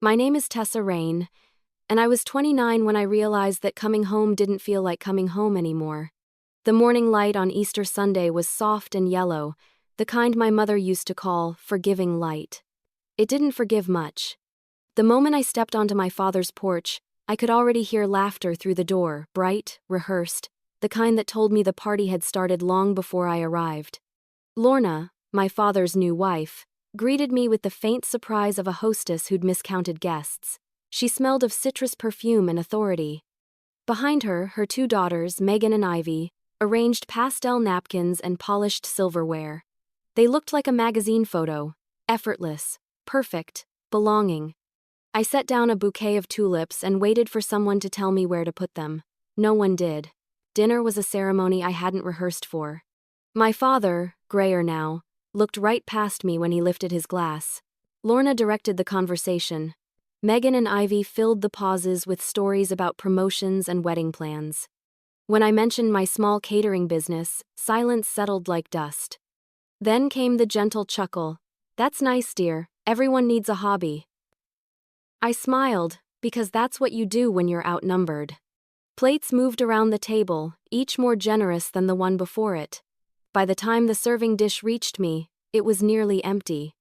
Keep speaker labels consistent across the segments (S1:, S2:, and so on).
S1: My name is Tessa Rayne, and I was 29 when I realized that coming home didn't feel like coming home anymore. The morning light on Easter Sunday was soft and yellow, the kind my mother used to call forgiving light. It didn't forgive much. The moment I stepped onto my father's porch, I could already hear laughter through the door, bright, rehearsed, the kind that told me the party had started long before I arrived. Lorna, my father's new wife, greeted me with the faint surprise of a hostess who'd miscounted guests. She smelled of citrus perfume and authority. Behind her, her two daughters, Megan and Ivy, arranged pastel napkins and polished silverware. They looked like a magazine photo, effortless, perfect, belonging. I set down a bouquet of tulips and waited for someone to tell me where to put them. No one did. Dinner was a ceremony I hadn't rehearsed for. My father, grayer now, looked right past me when he lifted his glass. Lorna directed the conversation. Megan and Ivy filled the pauses with stories about promotions and wedding plans. When I mentioned my small catering business, silence settled like dust. Then came the gentle chuckle. "That's nice, dear. Everyone needs a hobby." I smiled, because that's what you do when you're outnumbered. Plates moved around the table, each more generous than the one before it. By the time the serving dish reached me, it was nearly empty.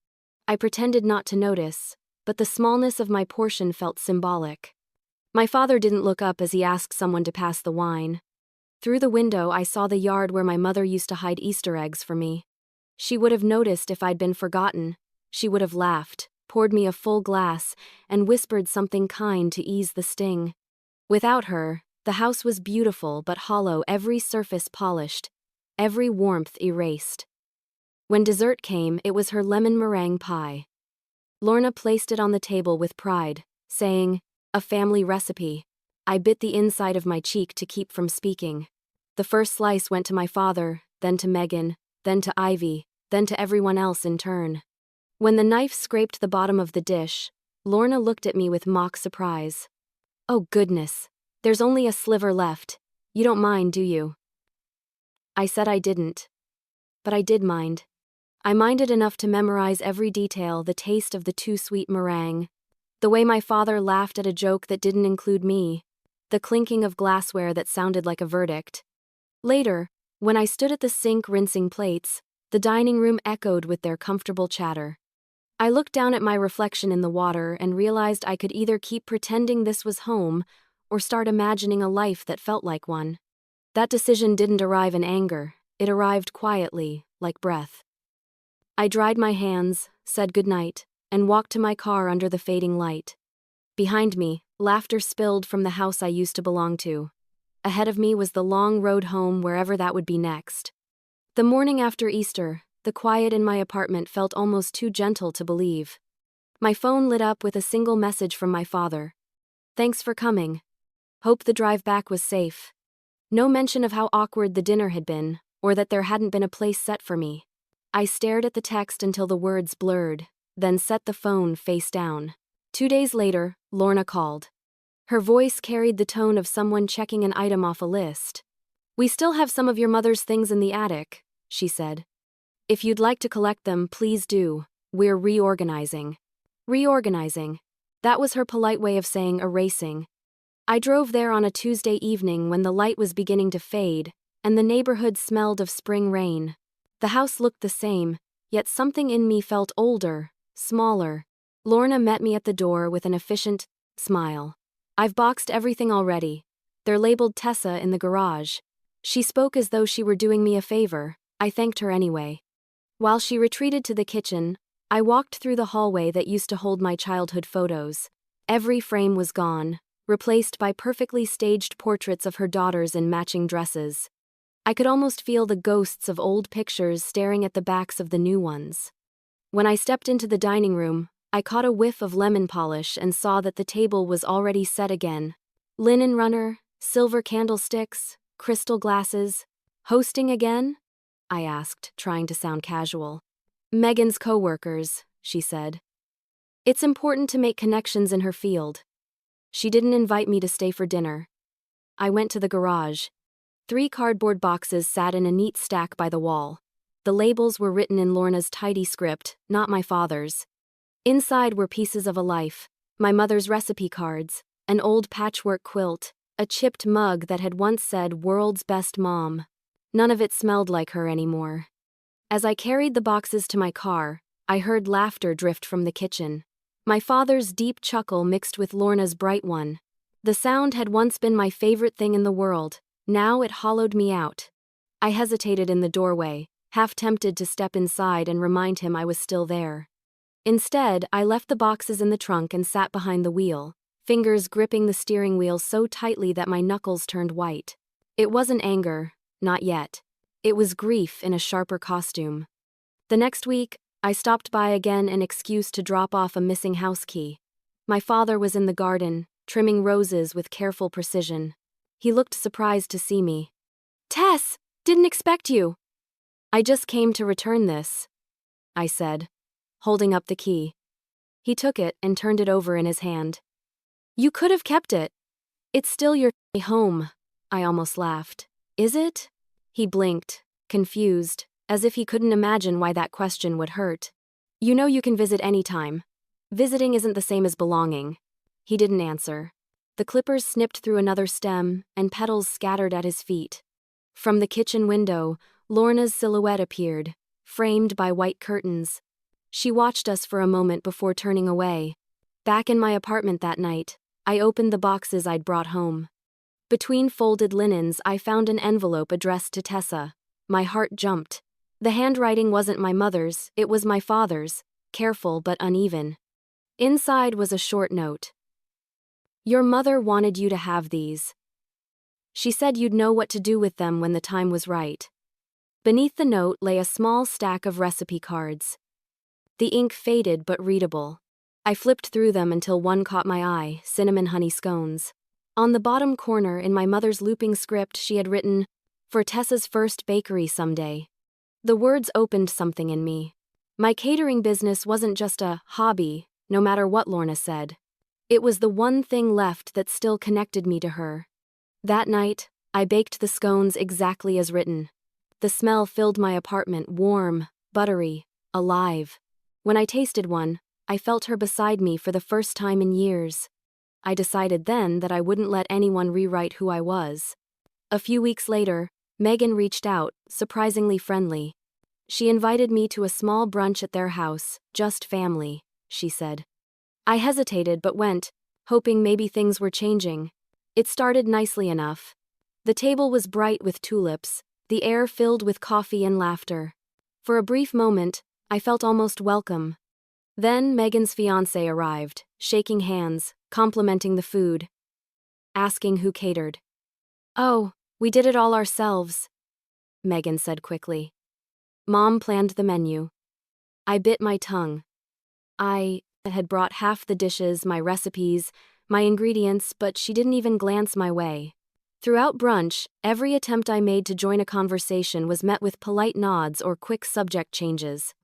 S1: I pretended not to notice, but the smallness of my portion felt symbolic. My father didn't look up as he asked someone to pass the wine. Through the window, I saw the yard where my mother used to hide Easter eggs for me. She would have noticed if I'd been forgotten. She would have laughed, poured me a full glass, and whispered something kind to ease the sting. Without her, the house was beautiful but hollow, every surface polished, every warmth erased. When dessert came, it was her lemon meringue pie. Lorna placed it on the table with pride, saying, "A family recipe." I bit the inside of my cheek to keep from speaking. The first slice went to my father, then to Megan, then to Ivy, then to everyone else in turn. When the knife scraped the bottom of the dish, Lorna looked at me with mock surprise. "Oh goodness, there's only a sliver left. You don't mind, do you?" I said I didn't. But I did mind. I minded enough to memorize every detail, the taste of the too sweet meringue, the way my father laughed at a joke that didn't include me, the clinking of glassware that sounded like a verdict. Later, when I stood at the sink rinsing plates, the dining room echoed with their comfortable chatter. I looked down at my reflection in the water and realized I could either keep pretending this was home or start imagining a life that felt like one. That decision didn't arrive in anger, it arrived quietly, like breath. I dried my hands, said goodnight, and walked to my car under the fading light. Behind me, laughter spilled from the house I used to belong to. Ahead of me was the long road home, wherever that would be next. The morning after Easter, the quiet in my apartment felt almost too gentle to believe. My phone lit up with a single message from my father. "Thanks for coming. Hope the drive back was safe." No mention of how awkward the dinner had been, or that there hadn't been a place set for me. I stared at the text until the words blurred, then set the phone face down. 2 days later, Lorna called. Her voice carried the tone of someone checking an item off a list. "We still have some of your mother's things in the attic," she said. "If you'd like to collect them, please do. We're reorganizing." Reorganizing. That was her polite way of saying erasing. I drove there on a Tuesday evening when the light was beginning to fade, and the neighborhood smelled of spring rain. The house looked the same, yet something in me felt older, smaller. Lorna met me at the door with an efficient smile. "I've boxed everything already. They're labeled Tessa in the garage." She spoke as though she were doing me a favor. I thanked her anyway. While she retreated to the kitchen, I walked through the hallway that used to hold my childhood photos. Every frame was gone, replaced by perfectly staged portraits of her daughters in matching dresses. I could almost feel the ghosts of old pictures staring at the backs of the new ones. When I stepped into the dining room, I caught a whiff of lemon polish and saw that the table was already set again. Linen runner, silver candlesticks, crystal glasses. "Hosting again?" I asked, trying to sound casual. "Megan's co-workers," she said. "It's important to make connections in her field." She didn't invite me to stay for dinner. I went to the garage. 3 cardboard boxes sat in a neat stack by the wall. The labels were written in Lorna's tidy script, not my father's. Inside were pieces of a life, my mother's recipe cards, an old patchwork quilt, a chipped mug that had once said "World's Best Mom." None of it smelled like her anymore. As I carried the boxes to my car, I heard laughter drift from the kitchen. My father's deep chuckle mixed with Lorna's bright one. The sound had once been my favorite thing in the world, now it hollowed me out. I hesitated in the doorway, half tempted to step inside and remind him I was still there. Instead, I left the boxes in the trunk and sat behind the wheel, fingers gripping the steering wheel so tightly that my knuckles turned white. It wasn't anger, not yet. It was grief in a sharper costume. The next week, I stopped by again, an excuse to drop off a missing house key. My father was in the garden, trimming roses with careful precision. He looked surprised to see me. "Tess, didn't expect you." "I just came to return this," I said, holding up the key. He took it and turned it over in his hand. "You could have kept it. It's still your home," I almost laughed. "Is it?" He blinked, confused, as if he couldn't imagine why that question would hurt. "You know you can visit anytime. Visiting isn't the same as belonging." He didn't answer. The clippers snipped through another stem, and petals scattered at his feet. From the kitchen window, Lorna's silhouette appeared, framed by white curtains. She watched us for a moment before turning away. Back in my apartment that night, I opened the boxes I'd brought home. Between folded linens, I found an envelope addressed to Tessa. My heart jumped. The handwriting wasn't my mother's, it was my father's, careful but uneven. Inside was a short note. "Your mother wanted you to have these. She said you'd know what to do with them when the time was right." Beneath the note lay a small stack of recipe cards. The ink faded but readable. I flipped through them until one caught my eye: cinnamon honey scones. On the bottom corner, in my mother's looping script, she had written, "For Tessa's first bakery someday." The words opened something in me. My catering business wasn't just a hobby, no matter what Lorna said. It was the one thing left that still connected me to her. That night, I baked the scones exactly as written. The smell filled my apartment, warm, buttery, alive. When I tasted one, I felt her beside me for the first time in years. I decided then that I wouldn't let anyone rewrite who I was. A few weeks later, Megan reached out, surprisingly friendly. She invited me to a small brunch at their house, just family, she said. I hesitated but went, hoping maybe things were changing. It started nicely enough. The table was bright with tulips, the air filled with coffee and laughter. For a brief moment, I felt almost welcome. Then Megan's fiancé arrived, shaking hands, complimenting the food, asking who catered. "Oh, we did it all ourselves," Megan said quickly. "Mom planned the menu." I bit my tongue. I had brought half the dishes, my recipes, my ingredients, but she didn't even glance my way. Throughout brunch, every attempt I made to join a conversation was met with polite nods or quick subject changes.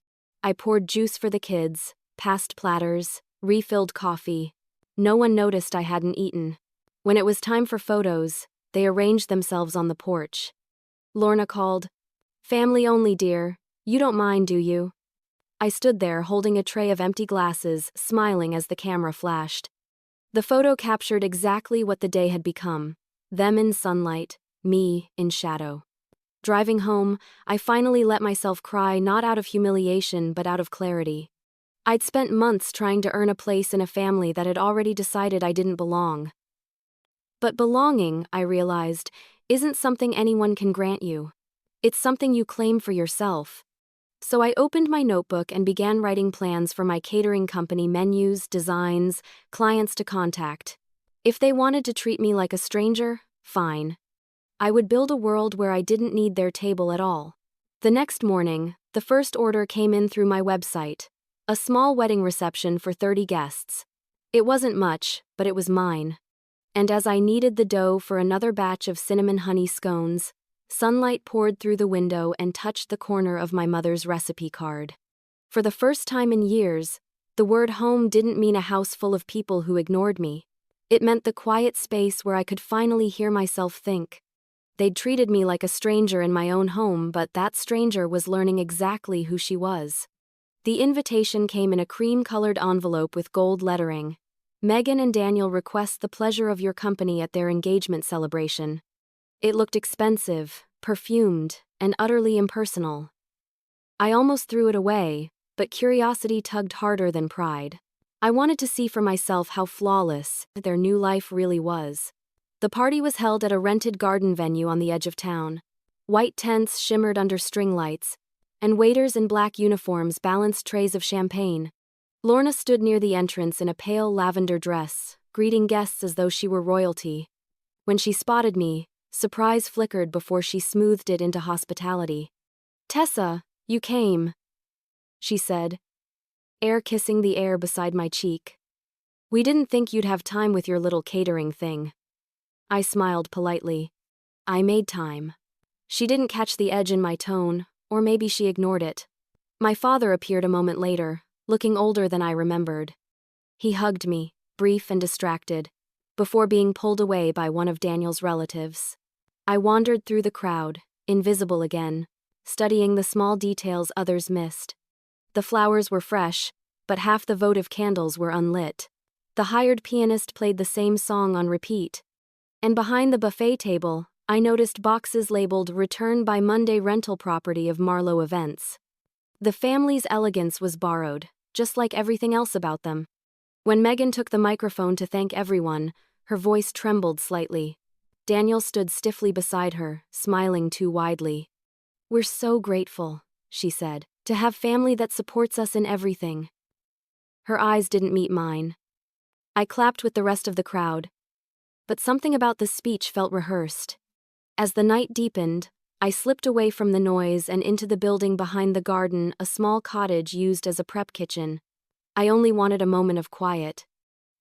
S1: I poured juice for the kids, passed platters, refilled coffee. No one noticed I hadn't eaten. When it was time for photos, they arranged themselves on the porch. Lorna called, "Family only, dear. You don't mind, do you?" I stood there holding a tray of empty glasses, smiling as the camera flashed. The photo captured exactly what the day had become. Them in sunlight, me in shadow. Driving home, I finally let myself cry, not out of humiliation but out of clarity. I'd spent months trying to earn a place in a family that had already decided I didn't belong. But belonging, I realized, isn't something anyone can grant you. It's something you claim for yourself. So I opened my notebook and began writing plans for my catering company: menus, designs, clients to contact. If they wanted to treat me like a stranger, fine. I would build a world where I didn't need their table at all. The next morning, the first order came in through my website. A small wedding reception for 30 guests. It wasn't much, but it was mine. And as I kneaded the dough for another batch of cinnamon honey scones, sunlight poured through the window and touched the corner of my mother's recipe card. For the first time in years, the word home didn't mean a house full of people who ignored me. It meant the quiet space where I could finally hear myself think. They'd treated me like a stranger in my own home, but that stranger was learning exactly who she was. The invitation came in a cream-colored envelope with gold lettering. Megan and Daniel request the pleasure of your company at their engagement celebration. It looked expensive, perfumed, and utterly impersonal. I almost threw it away, but curiosity tugged harder than pride. I wanted to see for myself how flawless their new life really was. The party was held at a rented garden venue on the edge of town. White tents shimmered under string lights, and waiters in black uniforms balanced trays of champagne. Lorna stood near the entrance in a pale lavender dress, greeting guests as though she were royalty. When she spotted me, surprise flickered before she smoothed it into hospitality. "Tessa, you came," she said, air kissing the air beside my cheek. "We didn't think you'd have time with your little catering thing." I smiled politely. I made time. She didn't catch the edge in my tone, or maybe she ignored it. My father appeared a moment later, looking older than I remembered. He hugged me, brief and distracted, before being pulled away by one of Daniel's relatives. I wandered through the crowd, invisible again, studying the small details others missed. The flowers were fresh, but half the votive candles were unlit. The hired pianist played the same song on repeat. And behind the buffet table, I noticed boxes labeled "Return by Monday rental property of Marlowe Events." The family's elegance was borrowed, just like everything else about them. When Megan took the microphone to thank everyone, her voice trembled slightly. Daniel stood stiffly beside her, smiling too widely. "We're so grateful," she said, "to have family that supports us in everything." Her eyes didn't meet mine. I clapped with the rest of the crowd, but something about the speech felt rehearsed. As the night deepened, I slipped away from the noise and into the building behind the garden, a small cottage used as a prep kitchen. I only wanted a moment of quiet.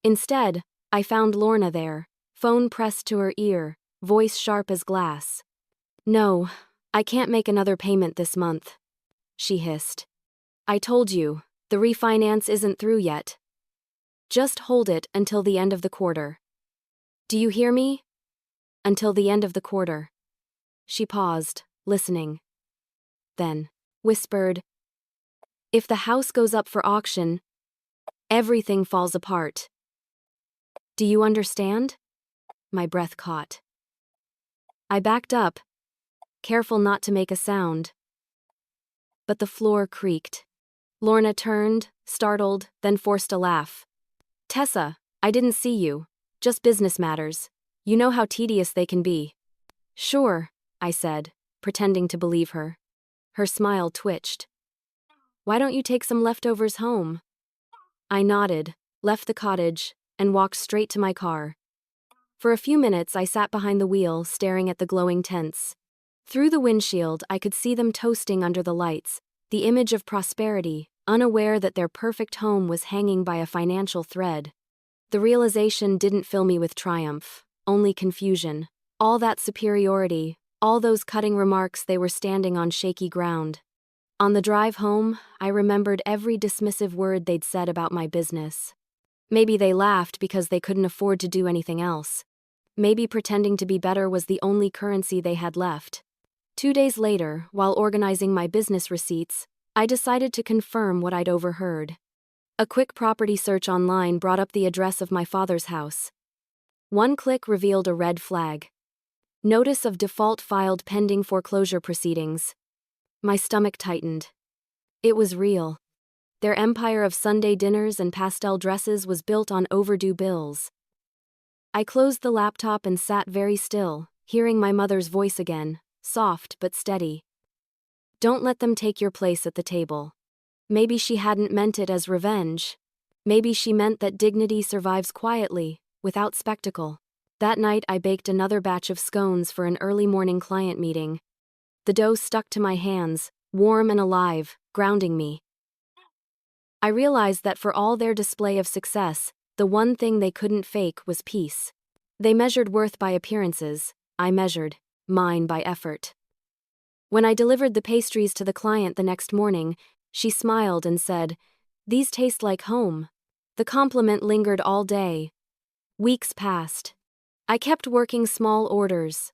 S1: Instead, I found Lorna there, phone pressed to her ear, voice sharp as glass. "No, I can't make another payment this month," she hissed. "I told you, the refinance isn't through yet. Just hold it until the end of the quarter. Do you hear me? Until the end of the quarter." She paused, listening. Then whispered, "If the house goes up for auction, everything falls apart. Do you understand?" My breath caught. I backed up, careful not to make a sound. But the floor creaked. Lorna turned, startled, then forced a laugh. "Tessa, I didn't see you. Just business matters. You know how tedious they can be." "Sure," I said, pretending to believe her. Her smile twitched. "Why don't you take some leftovers home?" I nodded, left the cottage, and walked straight to my car. For a few minutes I sat behind the wheel, staring at the glowing tents. Through the windshield I could see them toasting under the lights, the image of prosperity, unaware that their perfect home was hanging by a financial thread. The realization didn't fill me with triumph, only confusion. All that superiority, all those cutting remarks, they were standing on shaky ground. On the drive home, I remembered every dismissive word they'd said about my business. Maybe they laughed because they couldn't afford to do anything else. Maybe pretending to be better was the only currency they had left. 2 days later, while organizing my business receipts, I decided to confirm what I'd overheard. A quick property search online brought up the address of my father's house. One click revealed a red flag. Notice of default filed pending foreclosure proceedings. My stomach tightened. It was real. Their empire of Sunday dinners and pastel dresses was built on overdue bills. I closed the laptop and sat very still, hearing my mother's voice again, soft but steady. "Don't let them take your place at the table." Maybe she hadn't meant it as revenge. Maybe she meant that dignity survives quietly, without spectacle. That night I baked another batch of scones for an early morning client meeting. The dough stuck to my hands, warm and alive, grounding me. I realized that for all their display of success, the one thing they couldn't fake was peace. They measured worth by appearances, I measured mine by effort. When I delivered the pastries to the client the next morning, she smiled and said, "These taste like home." The compliment lingered all day. Weeks passed. I kept working small orders.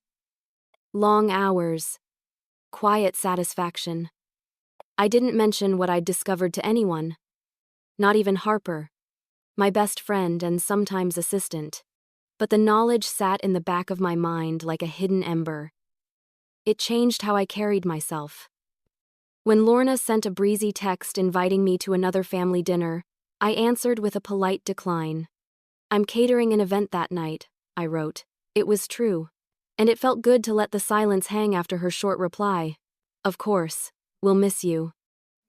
S1: Long hours. Quiet satisfaction. I didn't mention what I'd discovered to anyone. Not even Harper. my best friend and sometimes assistant. But the knowledge sat in the back of my mind like a hidden ember. It changed how I carried myself. When Lorna sent a breezy text inviting me to another family dinner, I answered with a polite decline. "I'm catering an event that night," I wrote. It was true. And it felt good to let the silence hang after her short reply. "Of course, we'll miss you."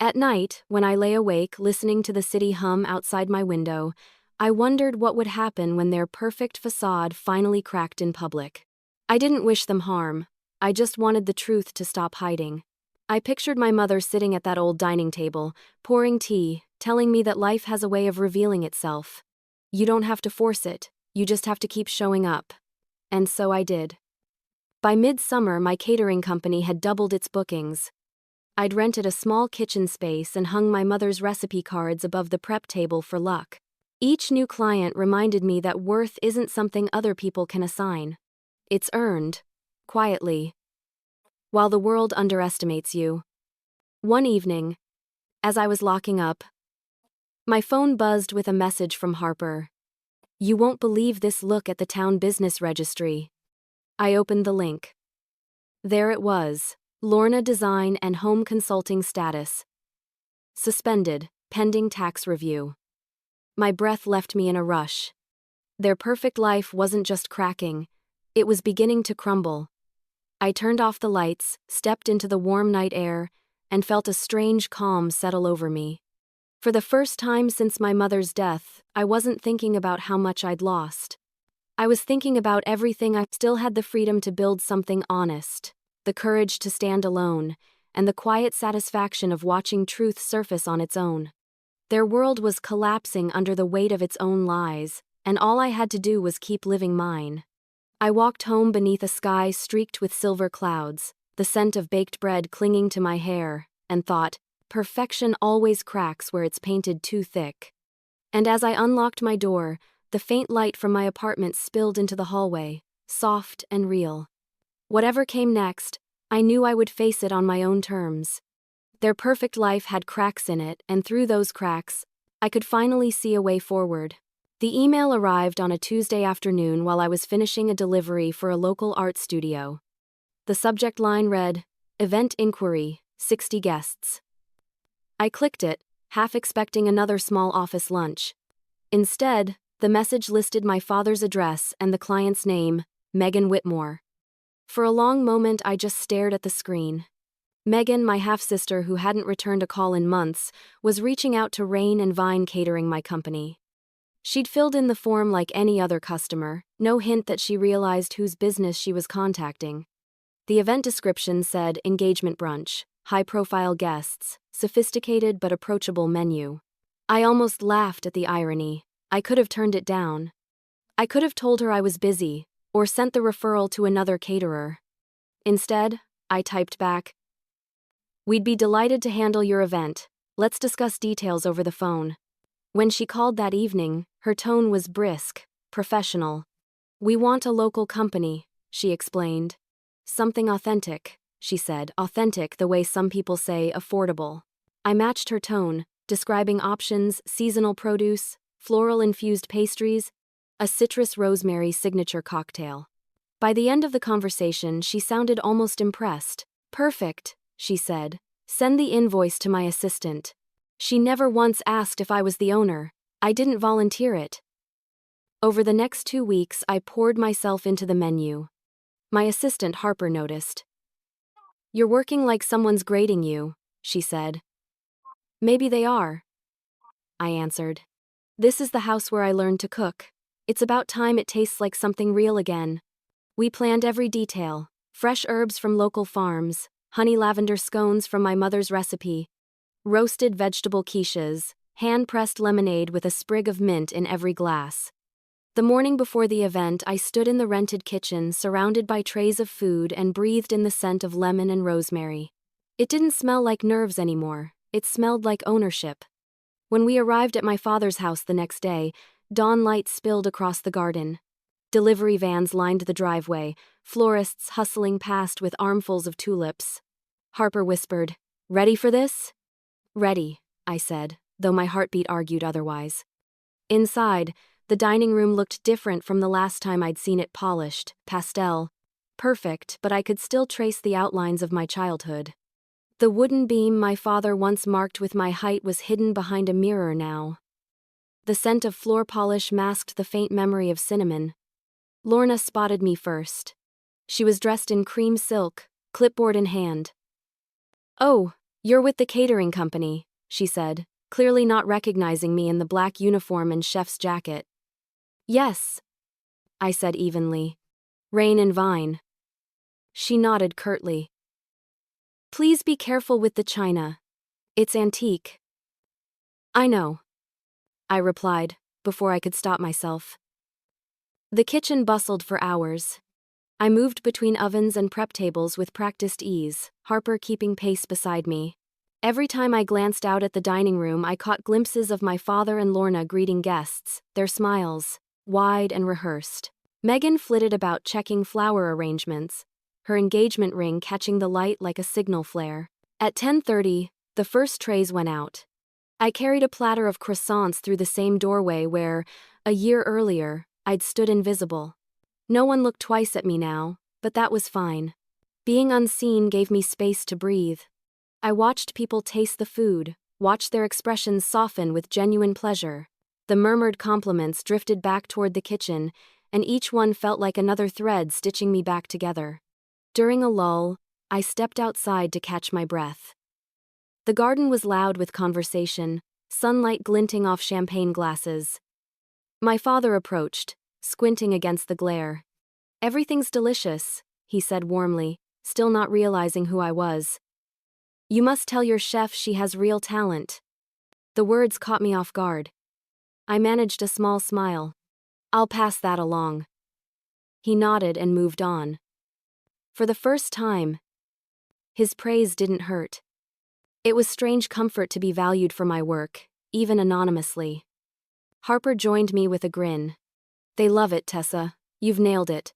S1: At night, when I lay awake listening to the city hum outside my window, I wondered what would happen when their perfect facade finally cracked in public. I didn't wish them harm. I just wanted the truth to stop hiding. I pictured my mother sitting at that old dining table, pouring tea, telling me that life has a way of revealing itself. You don't have to force it, you just have to keep showing up. And so I did. By midsummer, my catering company had doubled its bookings. I'd rented a small kitchen space and hung my mother's recipe cards above the prep table for luck. Each new client reminded me that worth isn't something other people can assign. It's earned, quietly, while the world underestimates you. One evening, as I was locking up, my phone buzzed with a message from Harper. "You won't believe this, look at the town business registry." I opened the link. There it was, Lorna Design and Home Consulting status. Suspended, pending tax review. My breath left me in a rush. Their perfect life wasn't just cracking, it was beginning to crumble. I turned off the lights, stepped into the warm night air, and felt a strange calm settle over me. For the first time since my mother's death, I wasn't thinking about how much I'd lost. I was thinking about everything. I still had the freedom to build something honest, the courage to stand alone, and the quiet satisfaction of watching truth surface on its own. Their world was collapsing under the weight of its own lies, and all I had to do was keep living mine. I walked home beneath a sky streaked with silver clouds, the scent of baked bread clinging to my hair, and thought, perfection always cracks where it's painted too thick. And as I unlocked my door, the faint light from my apartment spilled into the hallway, soft and real. Whatever came next, I knew I would face it on my own terms. Their perfect life had cracks in it, and through those cracks, I could finally see a way forward. The email arrived on a Tuesday afternoon while I was finishing a delivery for a local art studio. The subject line read, "Event inquiry, 60 guests." I clicked it, half expecting another small office lunch. Instead, the message listed my father's address and the client's name, Megan Whitmore. For a long moment I just stared at the screen. Megan, my half-sister who hadn't returned a call in months, was reaching out to Rayne and Vine Catering, my company. She'd filled in the form like any other customer, no hint that she realized whose business she was contacting. The event description said engagement brunch, high-profile guests, sophisticated but approachable menu. I almost laughed at the irony. I could have turned it down. I could have told her I was busy, or sent the referral to another caterer. Instead, I typed back, "We'd be delighted to handle your event. Let's discuss details over the phone." When she called that evening, her tone was brisk, professional. "We want a local company," she explained. "Something authentic," she said, authentic the way some people say affordable. I matched her tone, describing options, seasonal produce, floral-infused pastries, a citrus rosemary signature cocktail. By the end of the conversation, she sounded almost impressed. "Perfect," she said. "Send the invoice to my assistant." She never once asked if I was the owner. I didn't volunteer it. Over the next 2 weeks, I poured myself into the menu. My assistant Harper noticed. "You're working like someone's grading you," she said. "Maybe they are," I answered. "This is the house where I learned to cook. It's about time it tastes like something real again." We planned every detail: fresh herbs from local farms, honey lavender scones from my mother's recipe, roasted vegetable quiches, hand-pressed lemonade with a sprig of mint in every glass. The morning before the event, I stood in the rented kitchen surrounded by trays of food and breathed in the scent of lemon and rosemary. It didn't smell like nerves anymore, it smelled like ownership. When we arrived at my father's house the next day, dawn light spilled across the garden. Delivery vans lined the driveway, florists hustling past with armfuls of tulips. Harper whispered, "Ready for this?" "Ready," I said, though my heartbeat argued otherwise. Inside, the dining room looked different from the last time I'd seen it: polished, pastel, perfect, but I could still trace the outlines of my childhood. The wooden beam my father once marked with my height was hidden behind a mirror now. The scent of floor polish masked the faint memory of cinnamon. Lorna spotted me first. She was dressed in cream silk, clipboard in hand. "Oh, you're with the catering company," she said, clearly not recognizing me in the black uniform and chef's jacket. "Yes," I said evenly. "Rayne and Vine." She nodded curtly. "Please be careful with the china. It's antique." "I know," I replied, before I could stop myself. The kitchen bustled for hours. I moved between ovens and prep tables with practiced ease, Harper keeping pace beside me. Every time I glanced out at the dining room, I caught glimpses of my father and Lorna greeting guests, their smiles, wide and rehearsed. Megan flitted about checking flower arrangements, her engagement ring catching the light like a signal flare. At 10:30, the first trays went out. I carried a platter of croissants through the same doorway where, a year earlier, I'd stood invisible. No one looked twice at me now, but that was fine. Being unseen gave me space to breathe. I watched people taste the food, watched their expressions soften with genuine pleasure. The murmured compliments drifted back toward the kitchen, and each one felt like another thread stitching me back together. During a lull, I stepped outside to catch my breath. The garden was loud with conversation, sunlight glinting off champagne glasses. My father approached, squinting against the glare. "Everything's delicious," he said warmly, still not realizing who I was. "You must tell your chef she has real talent." The words caught me off guard. I managed a small smile. "I'll pass that along." He nodded and moved on. For the first time, his praise didn't hurt. It was strange comfort to be valued for my work, even anonymously. Harper joined me with a grin. "They love it, Tessa. You've nailed it."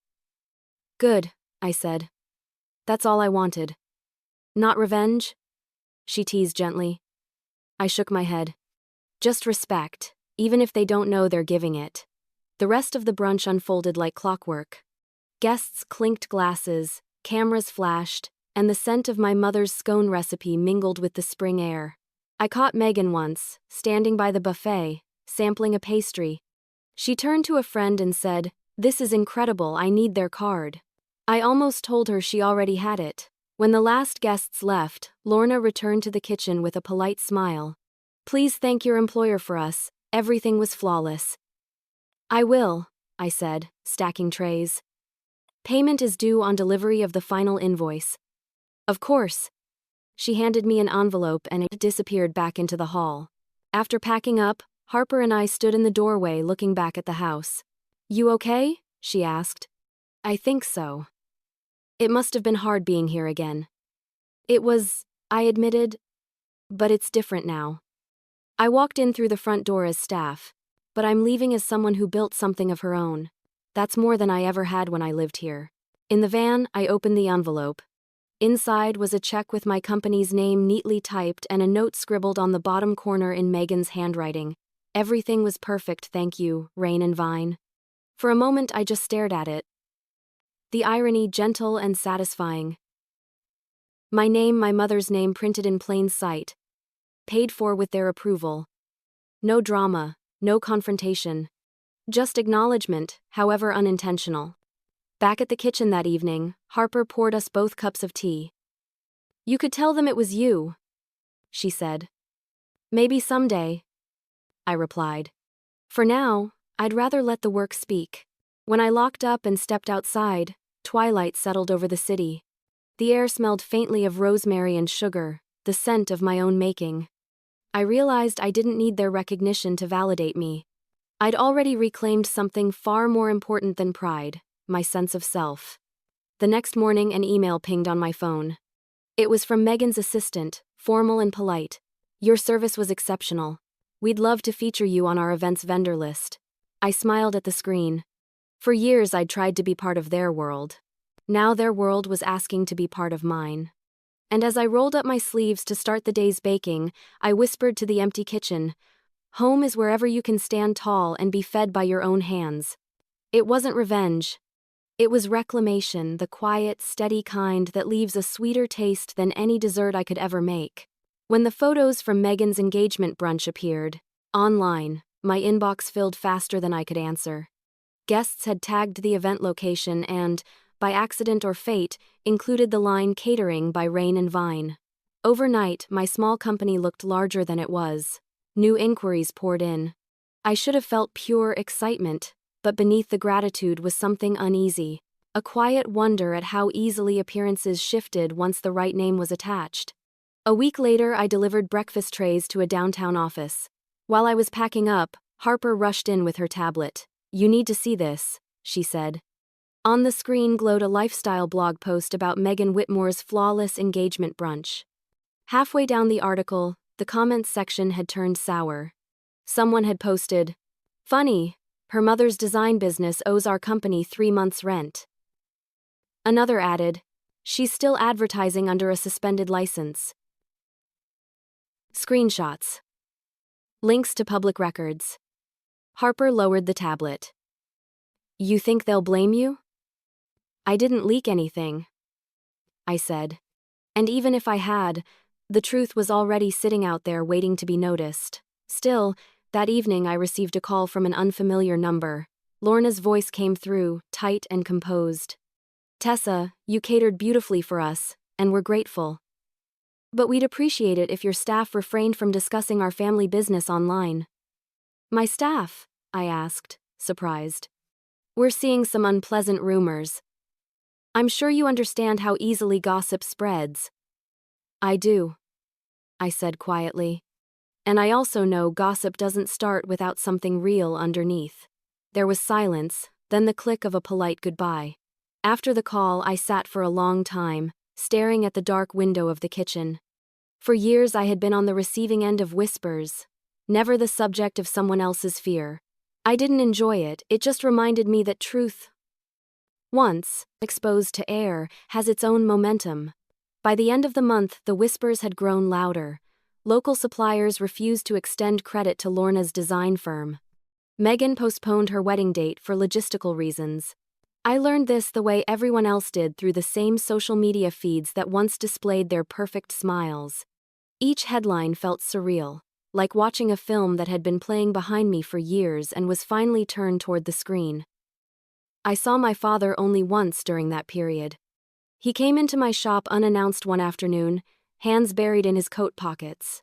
S1: "Good," I said. "That's all I wanted." "Not revenge?" she teased gently. I shook my head. "Just respect, even if they don't know they're giving it." The rest of the brunch unfolded like clockwork. Guests clinked glasses, cameras flashed, and the scent of my mother's scone recipe mingled with the spring air. I caught Megan once, standing by the buffet, sampling a pastry. She turned to a friend and said, "This is incredible, I need their card." I almost told her she already had it. When the last guests left, Lorna returned to the kitchen with a polite smile. "Please thank your employer for us, everything was flawless." "I will," I said, stacking trays. "Payment is due on delivery of the final invoice." "Of course." She handed me an envelope and it disappeared back into the hall. After packing up, Harper and I stood in the doorway looking back at the house. "You okay?" she asked. "I think so." It must have been hard being here again. "It was," I admitted, "but it's different now. I walked in through the front door as staff, but I'm leaving as someone who built something of her own. That's more than I ever had when I lived here." In the van, I opened the envelope. Inside was a check with my company's name neatly typed and a note scribbled on the bottom corner in Megan's handwriting. "Everything was perfect, thank you, Rayne and Vine." For a moment I just stared at it. The irony gentle and satisfying. My name, my mother's name printed in plain sight. Paid for with their approval. No drama, no confrontation. Just acknowledgement, however unintentional. Back at the kitchen that evening, Harper poured us both cups of tea. "You could tell them it was you," she said. "Maybe someday," I replied. "For now, I'd rather let the work speak." When I locked up and stepped outside, twilight settled over the city. The air smelled faintly of rosemary and sugar, the scent of my own making. I realized I didn't need their recognition to validate me. I'd already reclaimed something far more important than pride, my sense of self. The next morning, an email pinged on my phone. It was from Megan's assistant, formal and polite. "Your service was exceptional. We'd love to feature you on our events vendor list." I smiled at the screen. For years I'd tried to be part of their world. Now their world was asking to be part of mine. And as I rolled up my sleeves to start the day's baking, I whispered to the empty kitchen, Home is wherever you can stand tall and be fed by your own hands. It wasn't revenge. It was reclamation, the quiet, steady kind that leaves a sweeter taste than any dessert I could ever make. When the photos from Megan's engagement brunch appeared, online, my inbox filled faster than I could answer. Guests had tagged the event location and, by accident or fate, included the line "Catering" by Rain and Vine. Overnight, my small company looked larger than it was. New inquiries poured in. I should have felt pure excitement, but beneath the gratitude was something uneasy, a quiet wonder at how easily appearances shifted once the right name was attached. A week later, I delivered breakfast trays to a downtown office. While I was packing up, Harper rushed in with her tablet. "You need to see this," she said. On the screen glowed a lifestyle blog post about Megan Whitmore's flawless engagement brunch. Halfway down the article, the comments section had turned sour. Someone had posted, "Funny, her mother's design business owes our company 3 months' rent." Another added, "She's still advertising under a suspended license." Screenshots. Links to public records. Harper lowered the tablet. "You think they'll blame you?" "I didn't leak anything," I said. And even if I had, the truth was already sitting out there waiting to be noticed. Still, that evening I received a call from an unfamiliar number. Lorna's voice came through, tight and composed. "Tessa, you catered beautifully for us, and we're grateful. But we'd appreciate it if your staff refrained from discussing our family business online." "My staff?" I asked, surprised. "We're seeing some unpleasant rumors." "I'm sure you understand how easily gossip spreads." "I do," I said quietly. "And I also know gossip doesn't start without something real underneath." There was silence, then the click of a polite goodbye. After the call, I sat for a long time, staring at the dark window of the kitchen. For years I had been on the receiving end of whispers, never the subject of someone else's fear. I didn't enjoy it, it just reminded me that truth, once exposed to air, has its own momentum. By the end of the month, the whispers had grown louder. Local suppliers refused to extend credit to Lorna's design firm. Megan postponed her wedding date for logistical reasons. I learned this the way everyone else did, through the same social media feeds that once displayed their perfect smiles. Each headline felt surreal, like watching a film that had been playing behind me for years and was finally turned toward the screen. I saw my father only once during that period. He came into my shop unannounced one afternoon, hands buried in his coat pockets.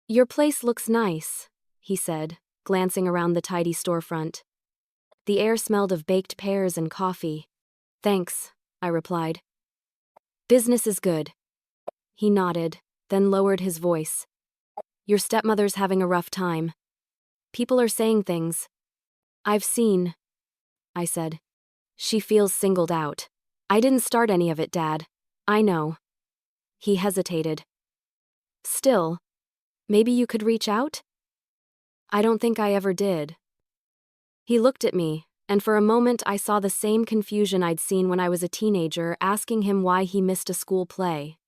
S1: "Your place looks nice," he said, glancing around the tidy storefront. The air smelled of baked pears and coffee. "Thanks," I replied. "Business is good." He nodded, then lowered his voice. "Your stepmother's having a rough time. People are saying things." "I've seen," I said. "She feels singled out." "I didn't start any of it, Dad. I know." He hesitated. "Still, maybe you could reach out?" "I don't think I ever did." He looked at me, and for a moment I saw the same confusion I'd seen when I was a teenager, asking him why he missed a school play.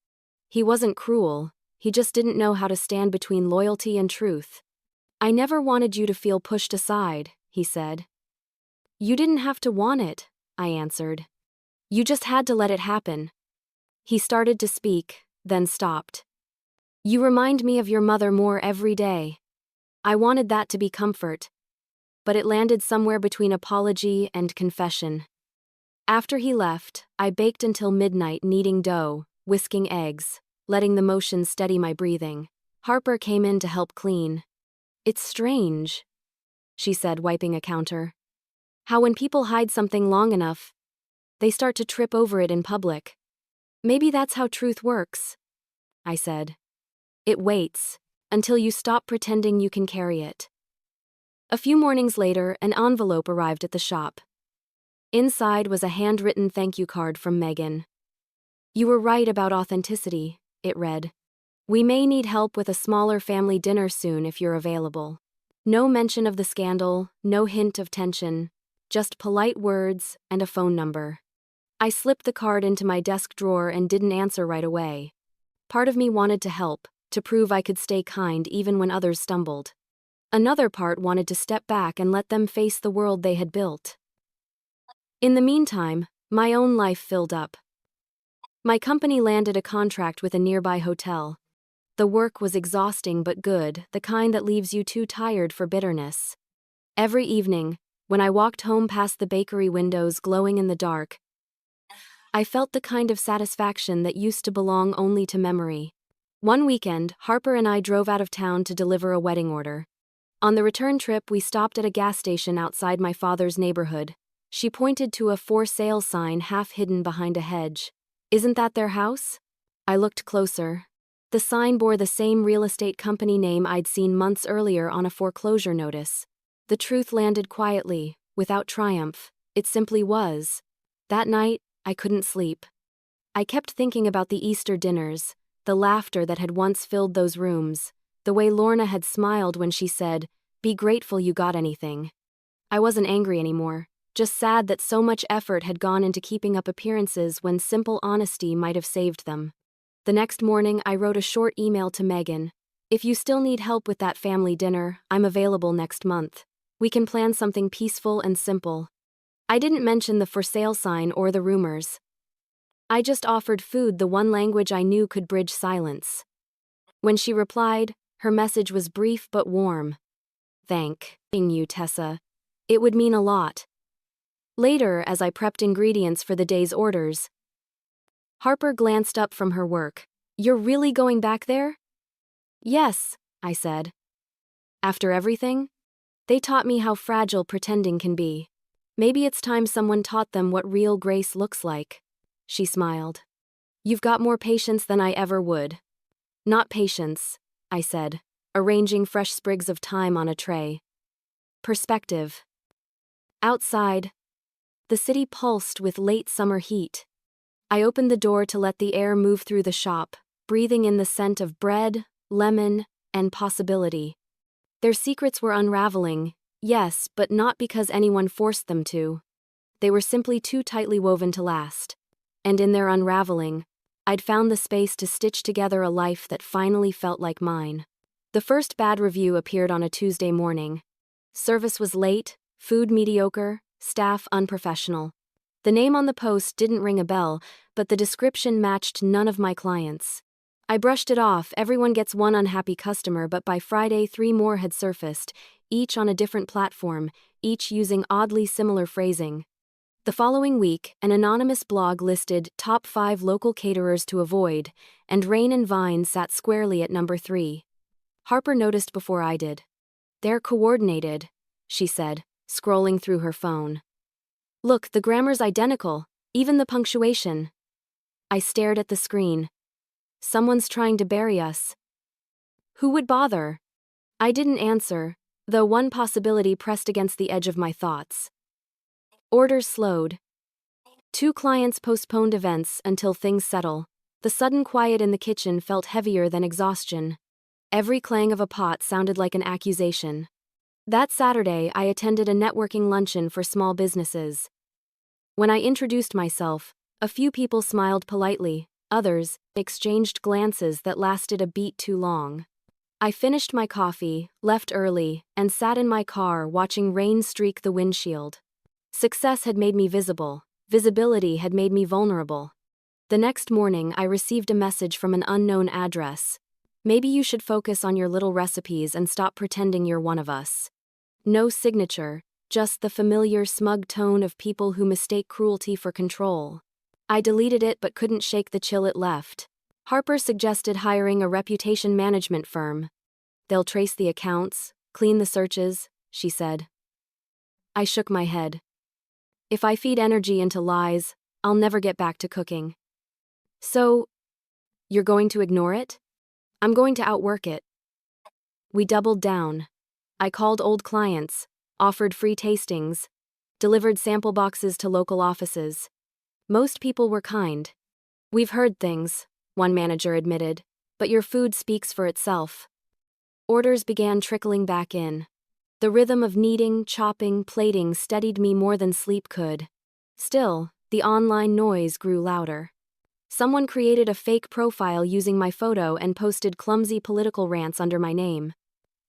S1: He wasn't cruel, he just didn't know how to stand between loyalty and truth. "I never wanted you to feel pushed aside," he said. "You didn't have to want it," I answered. "You just had to let it happen." He started to speak, then stopped. "You remind me of your mother more every day." I wanted that to be comfort, but it landed somewhere between apology and confession. After he left, I baked until midnight, kneading dough, whisking eggs, letting the motion steady my breathing. Harper came in to help clean. "It's strange," she said, wiping a counter. "How when people hide something long enough, they start to trip over it in public. Maybe that's how truth works," I said. "It waits until you stop pretending you can carry it." A few mornings later, an envelope arrived at the shop. Inside was a handwritten thank you card from Megan. "You were right about authenticity," it read. "We may need help with a smaller family dinner soon if you're available." No mention of the scandal, no hint of tension, just polite words and a phone number. I slipped the card into my desk drawer and didn't answer right away. Part of me wanted to help, to prove I could stay kind even when others stumbled. Another part wanted to step back and let them face the world they had built. In the meantime, my own life filled up. My company landed a contract with a nearby hotel. The work was exhausting but good, the kind that leaves you too tired for bitterness. Every evening, when I walked home past the bakery windows glowing in the dark, I felt the kind of satisfaction that used to belong only to memory. One weekend, Harper and I drove out of town to deliver a wedding order. On the return trip, we stopped at a gas station outside my father's neighborhood. She pointed to a for sale sign half hidden behind a hedge. "Isn't that their house?" I looked closer. The sign bore the same real estate company name I'd seen months earlier on a foreclosure notice. The truth landed quietly, without triumph. It simply was. That night, I couldn't sleep. I kept thinking about the Easter dinners, the laughter that had once filled those rooms, the way Lorna had smiled when she said, "Be grateful you got anything." I wasn't angry anymore, just sad that so much effort had gone into keeping up appearances when simple honesty might have saved them. The next morning, I wrote a short email to Megan. "If you still need help with that family dinner, I'm available next month. We can plan something peaceful and simple." I didn't mention the for sale sign or the rumors. I just offered food, the one language I knew could bridge silence. When she replied, her message was brief but warm. "Thank you, Tessa. It would mean a lot." Later, as I prepped ingredients for the day's orders, Harper glanced up from her work. "You're really going back there?" "Yes," I said. "After everything? They taught me how fragile pretending can be. Maybe it's time someone taught them what real grace looks like." She smiled. "You've got more patience than I ever would." "Not patience," I said, arranging fresh sprigs of thyme on a tray. "Perspective." Outside, the city pulsed with late summer heat. I opened the door to let the air move through the shop, breathing in the scent of bread, lemon, and possibility. Their secrets were unraveling, yes, but not because anyone forced them to. They were simply too tightly woven to last. And in their unraveling, I'd found the space to stitch together a life that finally felt like mine. The first bad review appeared on a Tuesday morning. Service was late, food mediocre, staff unprofessional. The name on the post didn't ring a bell, but the description matched none of my clients. I brushed it off. Everyone gets one unhappy customer, but by Friday 3 more had surfaced, each on a different platform, each using oddly similar phrasing. The following week, an anonymous blog listed top 5 local caterers to avoid, and Rayne and Vine sat squarely at number 3. Harper noticed before I did. "They're coordinated," she said, scrolling through her phone. "Look, the grammar's identical, even the punctuation." I stared at the screen. Someone's trying to bury us. Who would bother? I didn't answer, though one possibility pressed against the edge of my thoughts. Orders slowed. 2 clients postponed events until things settle. The sudden quiet in the kitchen felt heavier than exhaustion. Every clang of a pot sounded like an accusation. That Saturday, I attended a networking luncheon for small businesses. When I introduced myself, a few people smiled politely, others exchanged glances that lasted a beat too long. I finished my coffee, left early, and sat in my car watching rain streak the windshield. Success had made me visible. Visibility had made me vulnerable. The next morning, I received a message from an unknown address. "Maybe you should focus on your little recipes and stop pretending you're one of us." No signature, just the familiar smug tone of people who mistake cruelty for control. I deleted it but couldn't shake the chill it left. Harper suggested hiring a reputation management firm. "They'll trace the accounts, clean the searches," she said. I shook my head. If I feed energy into lies, I'll never get back to cooking. "So, you're going to ignore it?" "I'm going to outwork it." We doubled down. I called old clients, offered free tastings, delivered sample boxes to local offices. Most people were kind. "We've heard things," one manager admitted, "but your food speaks for itself." Orders began trickling back in. The rhythm of kneading, chopping, plating steadied me more than sleep could. Still, the online noise grew louder. Someone created a fake profile using my photo and posted clumsy political rants under my name.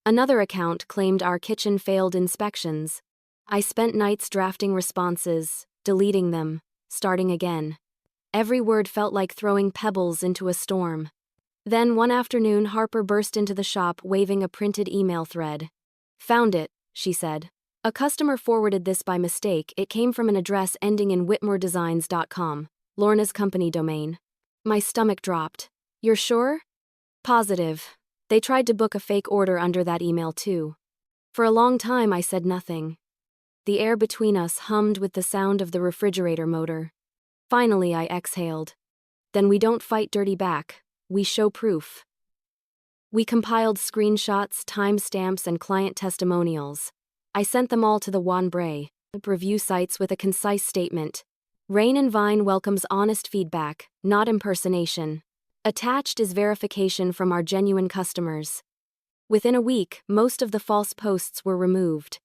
S1: Another account claimed our kitchen failed inspections. I spent nights drafting responses, deleting them, starting again. Every word felt like throwing pebbles into a storm. Then one afternoon, Harper burst into the shop waving a printed email thread. "Found it," she said. "A customer forwarded this by mistake. It came from an address ending in whitmoredesigns.com, Lorna's company domain." My stomach dropped. "You're sure?" "Positive. They tried to book a fake order under that email too." For a long time I said nothing. The air between us hummed with the sound of the refrigerator motor. Finally I exhaled. "Then we don't fight dirty back, we show proof." We compiled screenshots, timestamps, and client testimonials. I sent them all to the Wanbray review sites with a concise statement. "Rayne and Vine welcomes honest feedback, not impersonation. Attached is verification from our genuine customers." Within a week, most of the false posts were removed.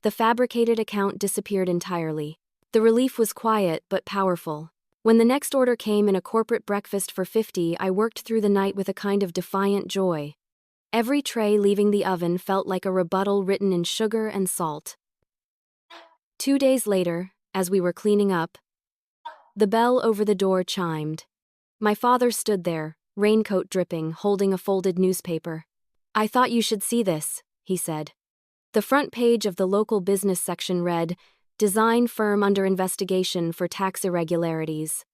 S1: The fabricated account disappeared entirely. The relief was quiet but powerful. When the next order came in a corporate breakfast for 50, I worked through the night with a kind of defiant joy. Every tray leaving the oven felt like a rebuttal written in sugar and salt. 2 days later, as we were cleaning up, the bell over the door chimed. My father stood there, raincoat dripping, holding a folded newspaper. "I thought you should see this," he said. The front page of the local business section read, "Design firm under investigation for tax irregularities."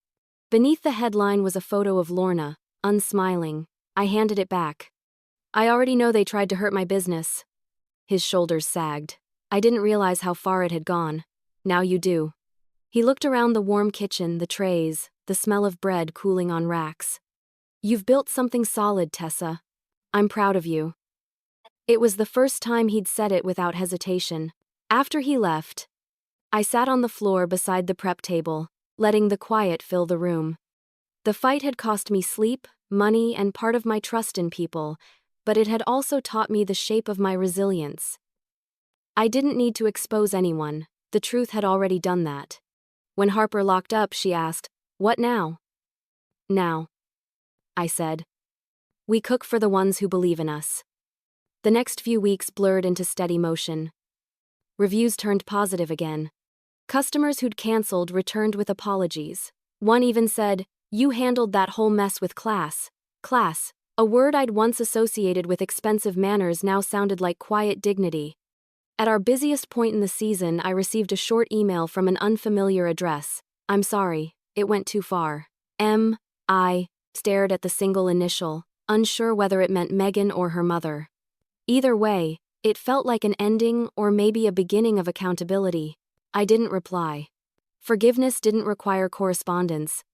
S1: Beneath the headline was a photo of Lorna, unsmiling. I handed it back. "I already know they tried to hurt my business." His shoulders sagged. I didn't realize how far it had gone. "Now you do." He looked around the warm kitchen, the trays, the smell of bread cooling on racks. "You've built something solid, Tessa. I'm proud of you." It was the first time he'd said it without hesitation. After he left, I sat on the floor beside the prep table, letting the quiet fill the room. The fight had cost me sleep, money, and part of my trust in people, but it had also taught me the shape of my resilience. I didn't need to expose anyone, the truth had already done that. When Harper locked up, she asked, "What now?" "Now," I said. "We cook for the ones who believe in us." The next few weeks blurred into steady motion. Reviews turned positive again. Customers who'd canceled returned with apologies. One even said, "You handled that whole mess with class." Class, a word I'd once associated with expensive manners, now sounded like quiet dignity. At our busiest point in the season, I received a short email from an unfamiliar address. "I'm sorry, it went too far." I stared at the single initial, unsure whether it meant Megan or her mother. Either way, it felt like an ending or maybe a beginning of accountability. I didn't reply. Forgiveness didn't require correspondence.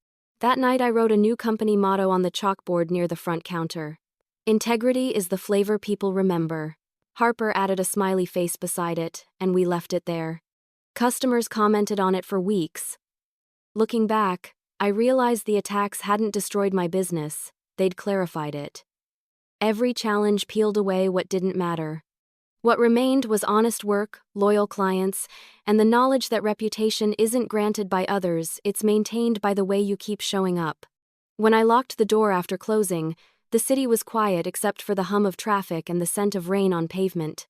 S1: That night I wrote a new company motto on the chalkboard near the front counter. "Integrity is the flavor people remember." Harper added a smiley face beside it, and we left it there. Customers commented on it for weeks. Looking back, I realized the attacks hadn't destroyed my business, they'd clarified it. Every challenge peeled away what didn't matter. What remained was honest work, loyal clients, and the knowledge that reputation isn't granted by others, it's maintained by the way you keep showing up. When I locked the door after closing, the city was quiet except for the hum of traffic and the scent of rain on pavement.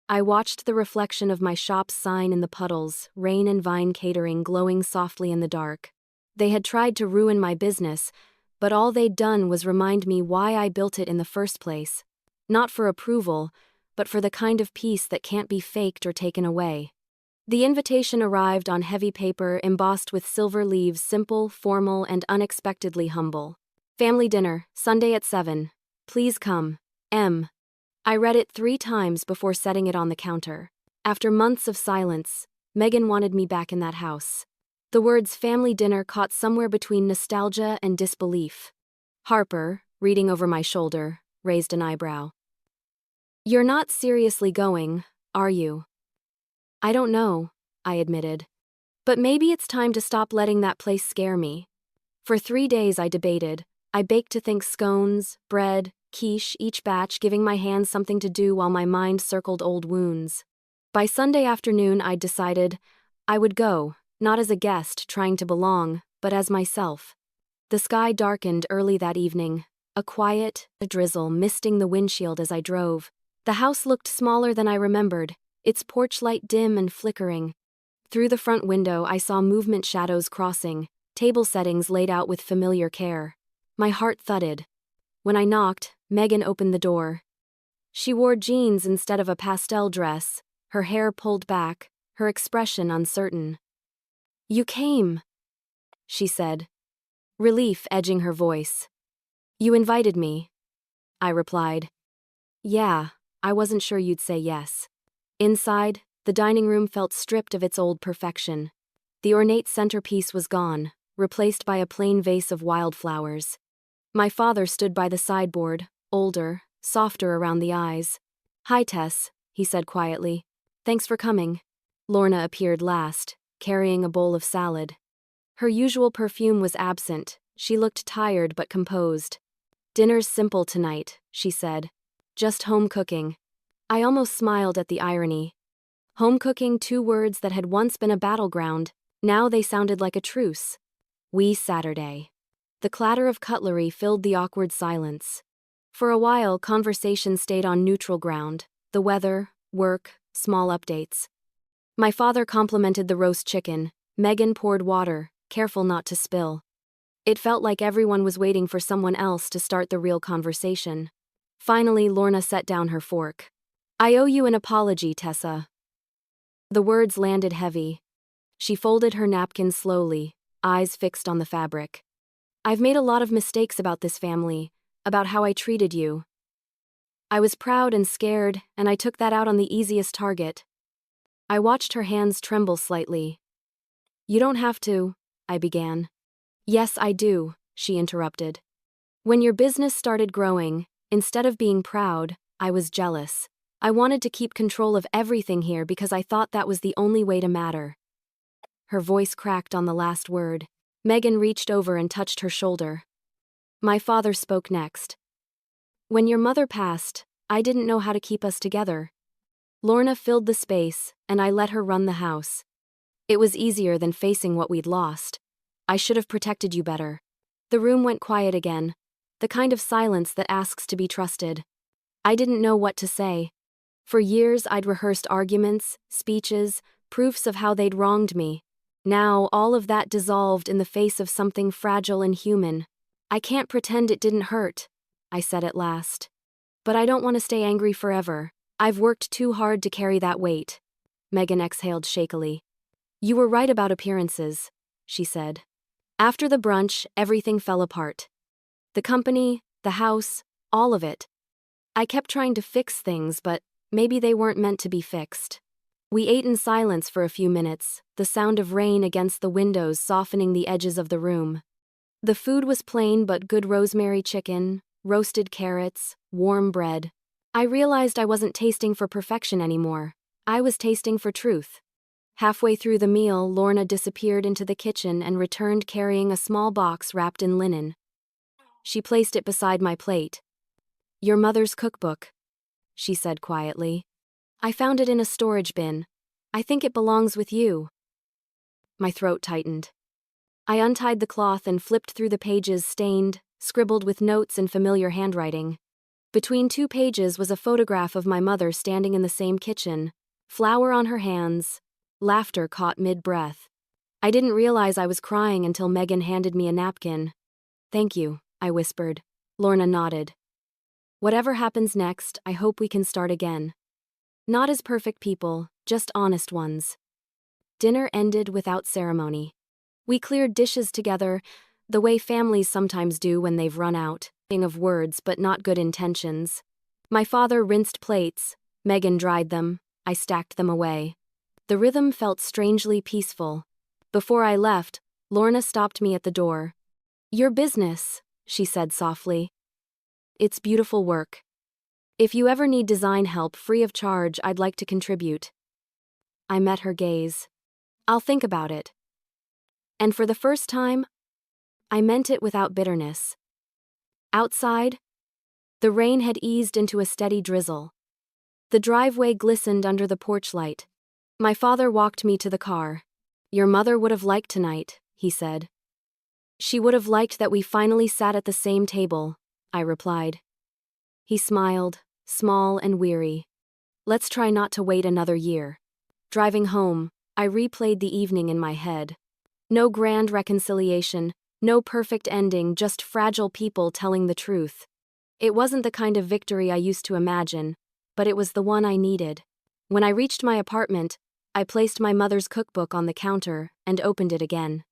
S1: I watched the reflection of my shop's sign in the puddles, Rayne and Vine Catering glowing softly in the dark. They had tried to ruin my business, but all they'd done was remind me why I built it in the first place. Not for approval, but for the kind of peace that can't be faked or taken away. The invitation arrived on heavy paper embossed with silver leaves, simple, formal, and unexpectedly humble. "Family dinner, Sunday at 7. Please come. M." I read it 3 times before setting it on the counter. After months of silence, Megan wanted me back in that house. The words family dinner caught somewhere between nostalgia and disbelief. Harper, reading over my shoulder, raised an eyebrow. "You're not seriously going, are you?" "I don't know," I admitted. "But maybe it's time to stop letting that place scare me." For 3 days I debated. I baked to think scones, bread, quiche, each batch giving my hands something to do while my mind circled old wounds. By Sunday afternoon I'd decided I would go, not as a guest trying to belong, but as myself. The sky darkened early that evening, a quiet drizzle misting the windshield as I drove. The house looked smaller than I remembered, its porch light dim and flickering. Through the front window, I saw movement shadows crossing, table settings laid out with familiar care. My heart thudded. When I knocked, Megan opened the door. She wore jeans instead of a pastel dress, her hair pulled back, her expression uncertain. "You came," she said, relief edging her voice. "You invited me," I replied. "Yeah, I wasn't sure you'd say yes." Inside, the dining room felt stripped of its old perfection. The ornate centerpiece was gone, replaced by a plain vase of wildflowers. My father stood by the sideboard, older, softer around the eyes. "Hi, Tess," he said quietly. "Thanks for coming." Lorna appeared last, carrying a bowl of salad. Her usual perfume was absent, she looked tired but composed. "Dinner's simple tonight," she said. "Just home cooking." I almost smiled at the irony. Home cooking, two words that had once been a battleground, now they sounded like a truce. We Saturday. The clatter of cutlery filled the awkward silence. For a while, conversation stayed on neutral ground, the weather, work, small updates. My father complimented the roast chicken, Megan poured water, careful not to spill. It felt like everyone was waiting for someone else to start the real conversation. Finally, Lorna set down her fork. "I owe you an apology, Tessa." The words landed heavy. She folded her napkin slowly, eyes fixed on the fabric. "I've made a lot of mistakes about this family, about how I treated you. I was proud and scared, and I took that out on the easiest target." I watched her hands tremble slightly. "You don't have to," I began. "Yes, I do," she interrupted. "When your business started growing, instead of being proud, I was jealous. I wanted to keep control of everything here because I thought that was the only way to matter." Her voice cracked on the last word. Megan reached over and touched her shoulder. My father spoke next. "When your mother passed, I didn't know how to keep us together. Lorna filled the space, and I let her run the house. It was easier than facing what we'd lost. I should have protected you better." The room went quiet again, the kind of silence that asks to be trusted. I didn't know what to say. For years, I'd rehearsed arguments, speeches, proofs of how they'd wronged me. Now, all of that dissolved in the face of something fragile and human. "I can't pretend it didn't hurt," I said at last. "But I don't want to stay angry forever. I've worked too hard to carry that weight." Megan exhaled shakily. "You were right about appearances," she said. After the brunch, everything fell apart. The company, the house, all of it. I kept trying to fix things, but maybe they weren't meant to be fixed. We ate in silence for a few minutes, the sound of rain against the windows softening the edges of the room. The food was plain but good: rosemary chicken, roasted carrots, warm bread. I realized I wasn't tasting for perfection anymore. I was tasting for truth. Halfway through the meal, Lorna disappeared into the kitchen and returned carrying a small box wrapped in linen. She placed it beside my plate. "Your mother's cookbook," she said quietly. "I found it in a storage bin. I think it belongs with you." My throat tightened. I untied the cloth and flipped through the pages stained, scribbled with notes in familiar handwriting. Between two pages was a photograph of my mother standing in the same kitchen, flour on her hands, laughter caught mid-breath. I didn't realize I was crying until Megan handed me a napkin. "Thank you," I whispered. Lorna nodded. "Whatever happens next, I hope we can start again. Not as perfect people, just honest ones." Dinner ended without ceremony. We cleared dishes together, the way families sometimes do when they've run out of words but not good intentions. My father rinsed plates, Megan dried them, I stacked them away. The rhythm felt strangely peaceful. Before I left, Lorna stopped me at the door. "Your business," she said softly. "It's beautiful work. If you ever need design help free of charge, I'd like to contribute." I met her gaze. "I'll think about it." And for the first time, I meant it without bitterness. Outside, the rain had eased into a steady drizzle. The driveway glistened under the porch light. My father walked me to the car. "Your mother would have liked tonight," he said. "She would have liked that we finally sat at the same table," I replied. He smiled, small and weary. Let's try not to wait another year. Driving home, I replayed the evening in my head. No grand reconciliation, no perfect ending, just fragile people telling the truth. It wasn't the kind of victory I used to imagine, but it was the one I needed. When I reached my apartment, I placed my mother's cookbook on the counter and opened it again.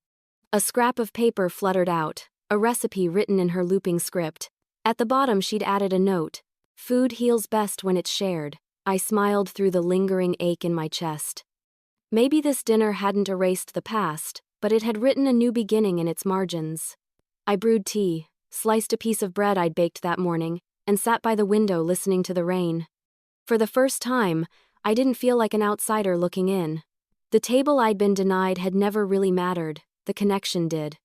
S1: A scrap of paper fluttered out, a recipe written in her looping script. At the bottom she'd added a note: "Food heals best when it's shared." I smiled through the lingering ache in my chest. Maybe this dinner hadn't erased the past, but it had written a new beginning in its margins. I brewed tea, sliced a piece of bread I'd baked that morning, and sat by the window listening to the rain. For the first time, I didn't feel like an outsider looking in. The table I'd been denied had never really mattered, the connection did.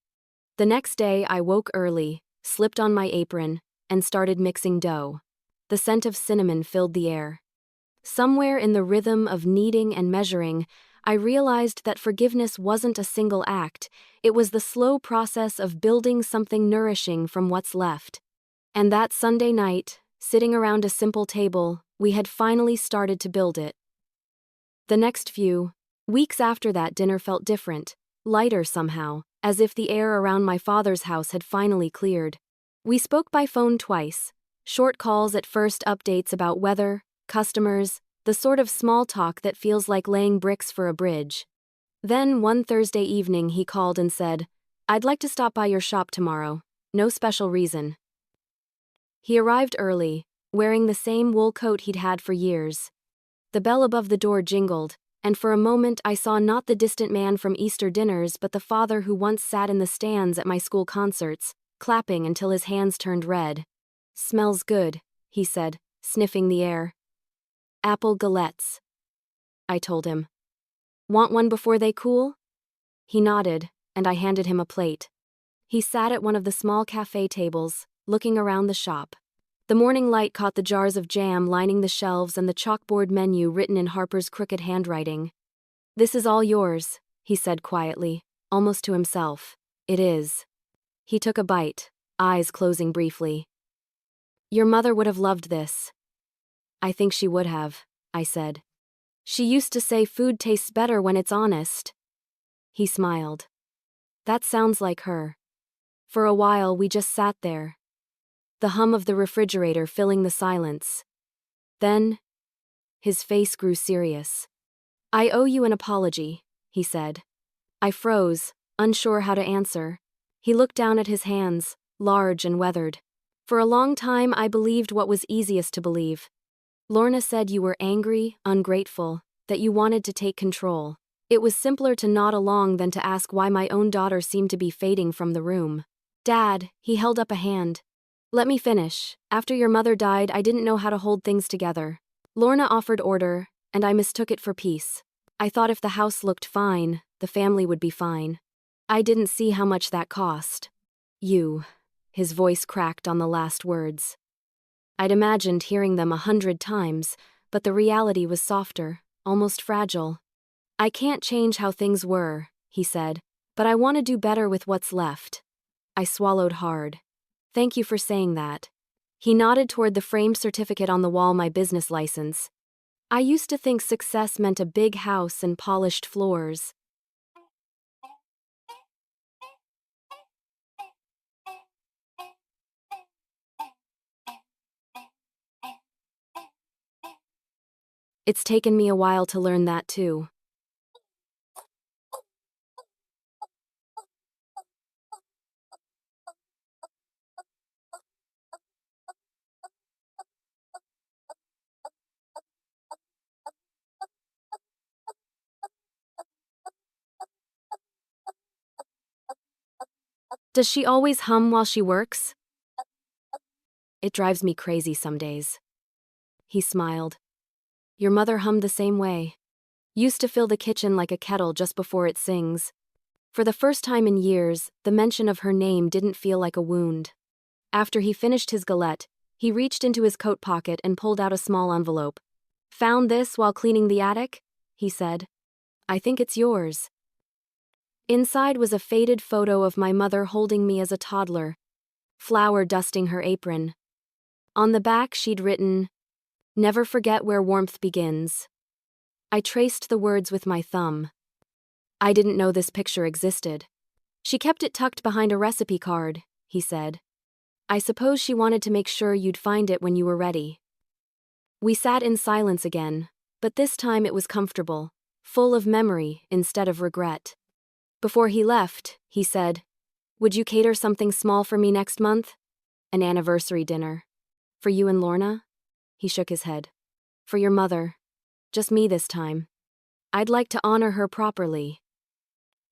S1: The next day I woke early, slipped on my apron, and started mixing dough. The scent of cinnamon filled the air. Somewhere in the rhythm of kneading and measuring, I realized that forgiveness wasn't a single act, it was the slow process of building something nourishing from what's left. And that Sunday night, sitting around a simple table, we had finally started to build it. The next few weeks after that dinner felt different, lighter somehow, as if the air around my father's house had finally cleared. We spoke by phone twice, short calls at first, updates about weather, customers, the sort of small talk that feels like laying bricks for a bridge. Then one Thursday evening he called and said, "I'd like to stop by your shop tomorrow. No special reason." He arrived early, wearing the same wool coat he'd had for years. The bell above the door jingled, and for a moment I saw not the distant man from Easter dinners but the father who once sat in the stands at my school concerts, clapping until his hands turned red. "Smells good," he said, sniffing the air. "Apple galettes," I told him. "Want one before they cool?" He nodded, and I handed him a plate. He sat at one of the small cafe tables, looking around the shop. The morning light caught the jars of jam lining the shelves and the chalkboard menu written in Harper's crooked handwriting. "This is all yours," he said quietly, almost to himself. "It is." He took a bite, eyes closing briefly. "Your mother would have loved this." "I think she would have," I said. "She used to say food tastes better when it's honest." He smiled. "That sounds like her." For a while we just sat there, the hum of the refrigerator filling the silence. Then, his face grew serious. "I owe you an apology," he said. I froze, unsure how to answer. He looked down at his hands, large and weathered. For a long time I believed what was easiest to believe. "Lorna said you were angry, ungrateful, that you wanted to take control." It was simpler to nod along than to ask why my own daughter seemed to be fading from the room. "Dad," he held up a hand. "Let me finish. After your mother died, I didn't know how to hold things together. Lorna offered order, and I mistook it for peace. I thought if the house looked fine, the family would be fine. I didn't see how much that cost." "You." His voice cracked on the last words. I'd imagined hearing them 100 times, but the reality was softer, almost fragile. "I can't change how things were," he said, "but I want to do better with what's left." I swallowed hard. "Thank you for saying that." He nodded toward the framed certificate on the wall, my business license. "I used to think success meant a big house and polished floors." It's taken me a while to learn that too. Does she always hum while she works? It drives me crazy some days. He smiled. Your mother hummed the same way. Used to fill the kitchen like a kettle just before it sings. For the first time in years, the mention of her name didn't feel like a wound. After he finished his galette, he reached into his coat pocket and pulled out a small envelope. Found this while cleaning the attic? He said. I think it's yours. Inside was a faded photo of my mother holding me as a toddler, flour dusting her apron. On the back she'd written, Never forget where warmth begins. I traced the words with my thumb. I didn't know this picture existed. She kept it tucked behind a recipe card, he said. I suppose she wanted to make sure you'd find it when you were ready. We sat in silence again, but this time it was comfortable, full of memory instead of regret. Before he left, he said, "Would you cater something small for me next month? An anniversary dinner. For you and Lorna?" He shook his head. "For your mother. Just me this time. I'd like to honor her properly."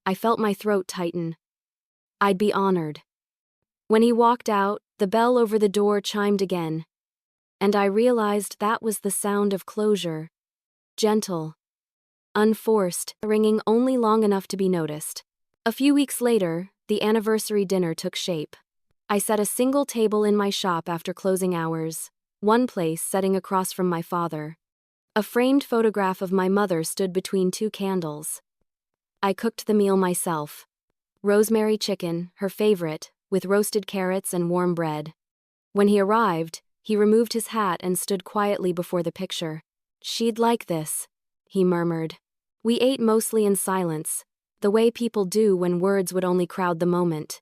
S1: I felt my throat tighten. I'd be honored. When he walked out, the bell over the door chimed again, and I realized that was the sound of closure. Gentle, unforced, ringing only long enough to be noticed. A few weeks later, the anniversary dinner took shape. I set a single table in my shop after closing hours, one place setting across from my father. A framed photograph of my mother stood between two candles. I cooked the meal myself. Rosemary chicken, her favorite, with roasted carrots and warm bread. When he arrived, he removed his hat and stood quietly before the picture. "She'd like this," he murmured. We ate mostly in silence, the way people do when words would only crowd the moment.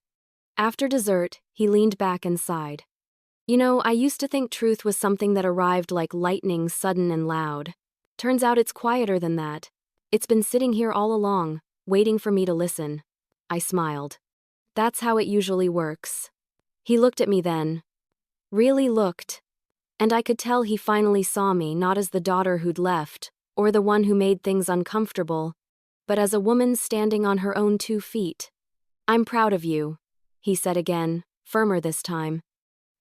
S1: After dessert, he leaned back and sighed. "You know, I used to think truth was something that arrived like lightning, sudden and loud. Turns out it's quieter than that. It's been sitting here all along, waiting for me to listen." I smiled. "That's how it usually works." He looked at me then. Really looked. And I could tell he finally saw me not as the daughter who'd left, or the one who made things uncomfortable, but as a woman standing on her own 2 feet. "I'm proud of you," he said again, firmer this time.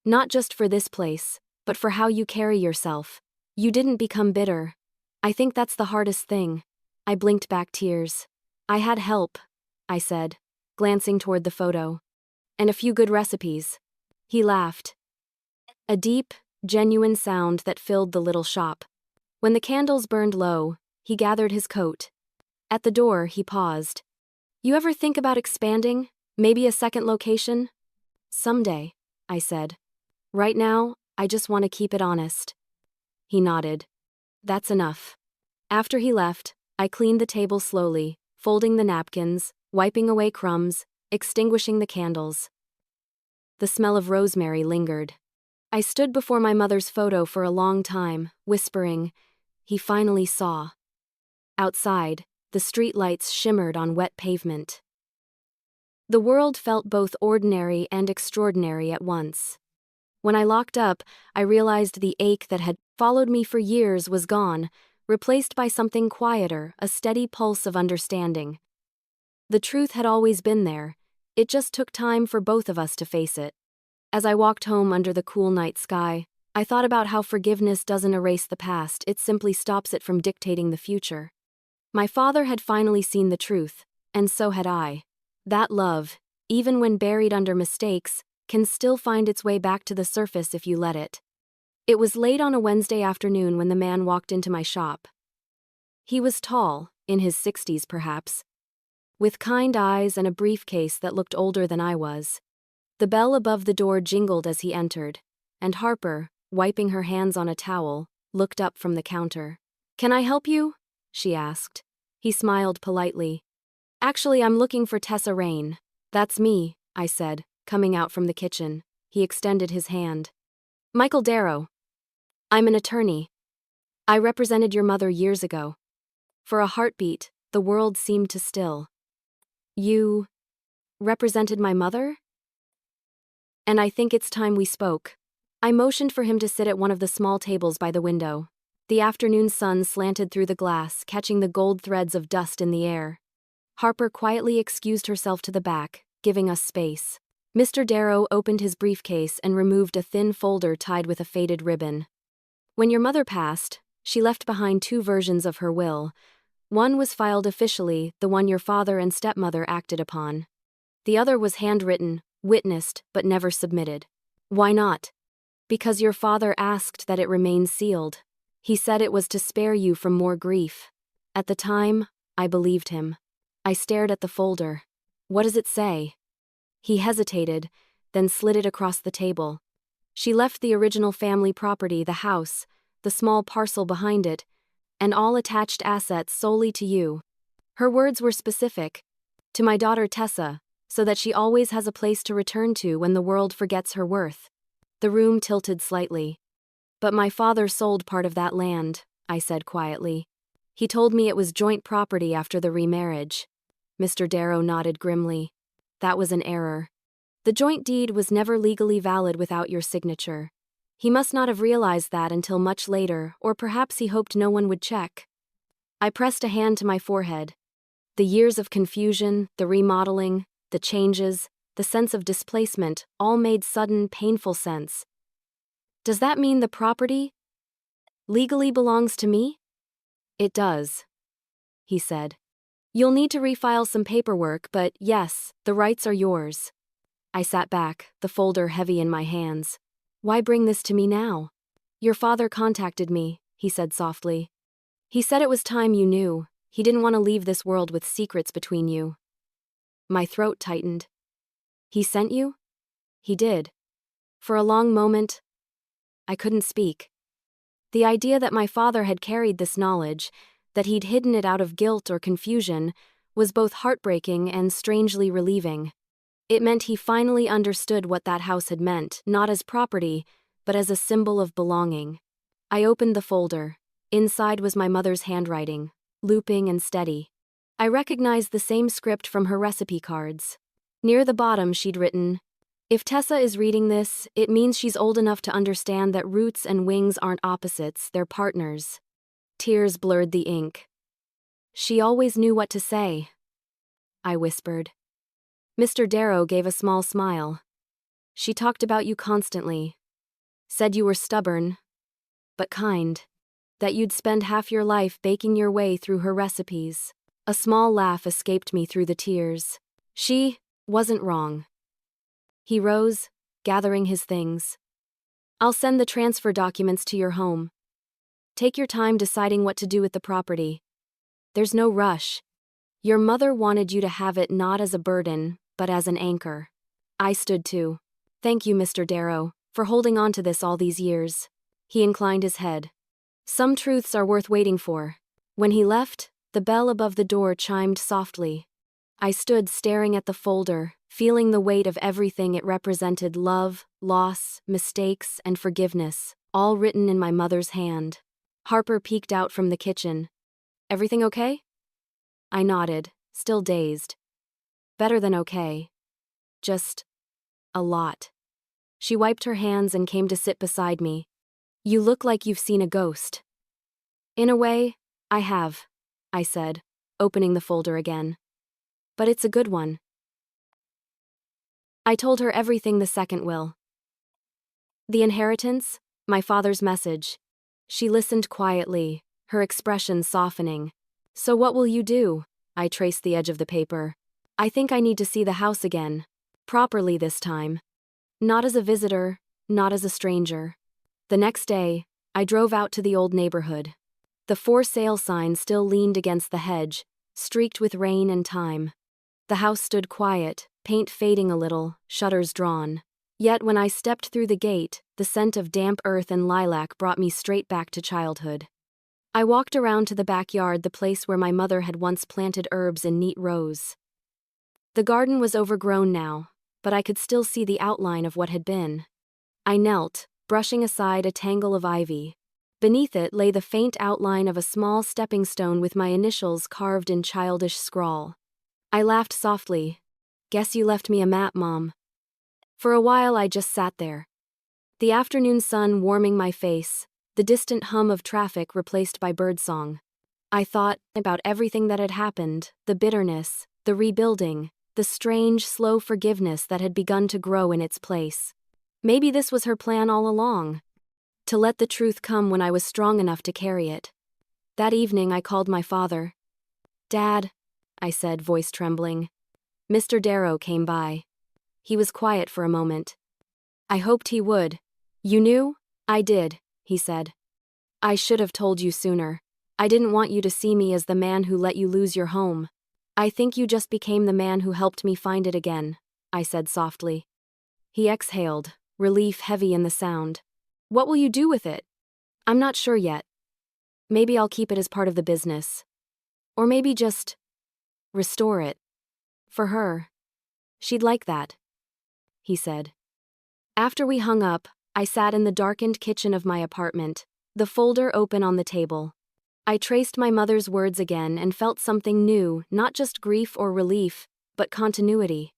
S1: "Not just for this place, but for how you carry yourself. You didn't become bitter. I think that's the hardest thing." I blinked back tears. "I had help," I said, glancing toward the photo. "And a few good recipes." He laughed. A deep, genuine sound that filled the little shop. When the candles burned low, he gathered his coat. At the door, he paused. "You ever think about expanding? Maybe a second location?" "Someday," I said. "Right now, I just want to keep it honest." He nodded. "That's enough." After he left, I cleaned the table slowly, folding the napkins, wiping away crumbs, extinguishing the candles. The smell of rosemary lingered. I stood before my mother's photo for a long time, whispering, "He finally saw." Outside, the streetlights shimmered on wet pavement. The world felt both ordinary and extraordinary at once. When I locked up, I realized the ache that had followed me for years was gone, replaced by something quieter, a steady pulse of understanding. The truth had always been there. It just took time for both of us to face it. As I walked home under the cool night sky, I thought about how forgiveness doesn't erase the past, it simply stops it from dictating the future. My father had finally seen the truth, and so had I. That love, even when buried under mistakes, can still find its way back to the surface if you let it. It was late on a Wednesday afternoon when the man walked into my shop. He was tall, in his 60s perhaps, with kind eyes and a briefcase that looked older than I was. The bell above the door jingled as he entered, and Harper, wiping her hands on a towel, looked up from the counter. "Can I help you?" she asked. He smiled politely. "Actually, I'm looking for Tessa Rayne." "That's me," I said, coming out from the kitchen. He extended his hand. "Michael Darrow. I'm an attorney. I represented your mother years ago." For a heartbeat, the world seemed to still. "You represented my mother?" "And I think it's time we spoke." I motioned for him to sit at one of the small tables by the window. The afternoon sun slanted through the glass, catching the gold threads of dust in the air. Harper quietly excused herself to the back, giving us space. Mr. Darrow opened his briefcase and removed a thin folder tied with a faded ribbon. "When your mother passed, she left behind 2 versions of her will. One was filed officially, the one your father and stepmother acted upon. The other was handwritten, witnessed, but never submitted." "Why not?" "Because your father asked that it remain sealed. He said it was to spare you from more grief." At the time, I believed him. I stared at the folder. "What does it say?" He hesitated, then slid it across the table. "She left the original family property, the house, the small parcel behind it, and all attached assets solely to you. Her words were specific. To my daughter Tessa, so that she always has a place to return to when the world forgets her worth. The room tilted slightly. But my father sold part of that land, I said quietly. He told me it was joint property after the remarriage. Mr. Darrow nodded grimly. That was an error. The joint deed was never legally valid without your signature. He must not have realized that until much later, or perhaps he hoped no one would check. I pressed a hand to my forehead. The years of confusion, the remodeling, the changes, the sense of displacement all made sudden, painful sense. Does that mean the property legally belongs to me? It does, he said. You'll need to refile some paperwork, but yes, the rights are yours. I sat back, the folder heavy in my hands. Why bring this to me now? Your father contacted me, he said softly. He said it was time you knew. He didn't want to leave this world with secrets between you. My throat tightened. He sent you? He did. For a long moment, I couldn't speak. The idea that my father had carried this knowledge, that he'd hidden it out of guilt or confusion, was both heartbreaking and strangely relieving. It meant he finally understood what that house had meant, not as property, but as a symbol of belonging. I opened the folder. Inside was my mother's handwriting, looping and steady. I recognized the same script from her recipe cards. Near the bottom she'd written, "If Tessa is reading this, it means she's old enough to understand that roots and wings aren't opposites, they're partners." Tears blurred the ink. She always knew what to say, I whispered. Mr. Darrow gave a small smile. She talked about you constantly. Said you were stubborn, but kind. That you'd spend half your life baking your way through her recipes. A small laugh escaped me through the tears. She wasn't wrong. He rose, gathering his things. I'll send the transfer documents to your home. Take your time deciding what to do with the property. There's no rush. Your mother wanted you to have it not as a burden, but as an anchor. I stood too. Thank you, Mr. Darrow, for holding on to this all these years. He inclined his head. Some truths are worth waiting for. When he left, the bell above the door chimed softly. I stood staring at the folder, feeling the weight of everything it represented: love, loss, mistakes, and forgiveness, all written in my mother's hand. Harper peeked out from the kitchen. Everything okay? I nodded, still dazed. Better than okay. Just a lot. She wiped her hands and came to sit beside me. You look like you've seen a ghost. In a way, I have, I said, opening the folder again. But it's a good one. I told her everything the second will. The inheritance, my father's message. She listened quietly, her expression softening. So what will you do? I traced the edge of the paper. I think I need to see the house again. Properly this time. Not as a visitor, not as a stranger. The next day, I drove out to the old neighborhood. The for sale sign still leaned against the hedge, streaked with rain and time. The house stood quiet, paint fading a little, shutters drawn. Yet when I stepped through the gate, the scent of damp earth and lilac brought me straight back to childhood. I walked around to the backyard, the place where my mother had once planted herbs in neat rows. The garden was overgrown now, but I could still see the outline of what had been. I knelt, brushing aside a tangle of ivy. Beneath it lay the faint outline of a small stepping stone with my initials carved in childish scrawl. I laughed softly. Guess you left me a map, Mom. For a while I just sat there. The afternoon sun warming my face, the distant hum of traffic replaced by birdsong. I thought about everything that had happened, the bitterness, the rebuilding, the strange, slow forgiveness that had begun to grow in its place. Maybe this was her plan all along. To let the truth come when I was strong enough to carry it. That evening I called my father. Dad, I said, voice trembling. Mr. Darrow came by. He was quiet for a moment. I hoped he would. You knew? I did, he said. I should have told you sooner. I didn't want you to see me as the man who let you lose your home. I think you just became the man who helped me find it again, I said softly. He exhaled, relief heavy in the sound. What will you do with it? I'm not sure yet. Maybe I'll keep it as part of the business. Or maybe just restore it. For her. She'd like that, he said. After we hung up, I sat in the darkened kitchen of my apartment, the folder open on the table. I traced my mother's words again and felt something new, not just grief or relief, but continuity.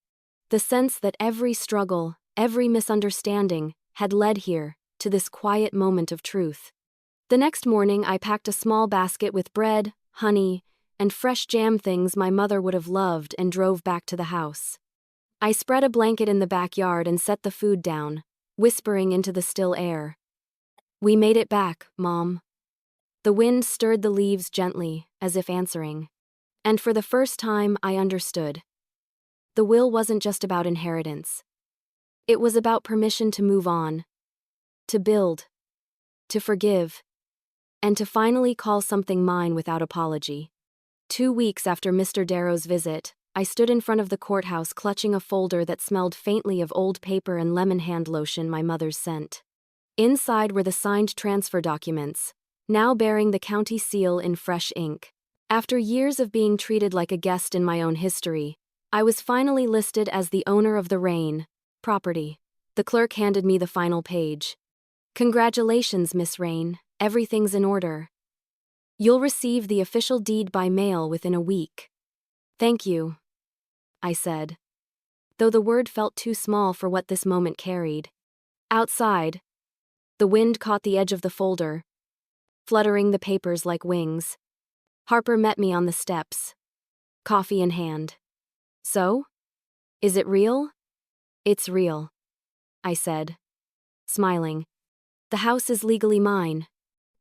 S1: The sense that every struggle, every misunderstanding, had led here, to this quiet moment of truth. The next morning I packed a small basket with bread, honey, and fresh jam things my mother would have loved and drove back to the house. I spread a blanket in the backyard and set the food down, whispering into the still air. "We made it back, Mom." The wind stirred the leaves gently, as if answering. And for the first time, I understood. The will wasn't just about inheritance. It was about permission to move on, to build, to forgive, and to finally call something mine without apology. 2 weeks after Mr. Darrow's visit, I stood in front of the courthouse clutching a folder that smelled faintly of old paper and lemon hand lotion my mother's scent. Inside were the signed transfer documents, now bearing the county seal in fresh ink. After years of being treated like a guest in my own history, I was finally listed as the owner of the Rayne property. The clerk handed me the final page. "Congratulations, Miss Rayne, everything's in order. You'll receive the official deed by mail within a week." "Thank you," I said, though the word felt too small for what this moment carried. Outside, the wind caught the edge of the folder, fluttering the papers like wings. Harper met me on the steps, coffee in hand. "So? Is it real?" "It's real," I said, smiling. "The house is legally mine."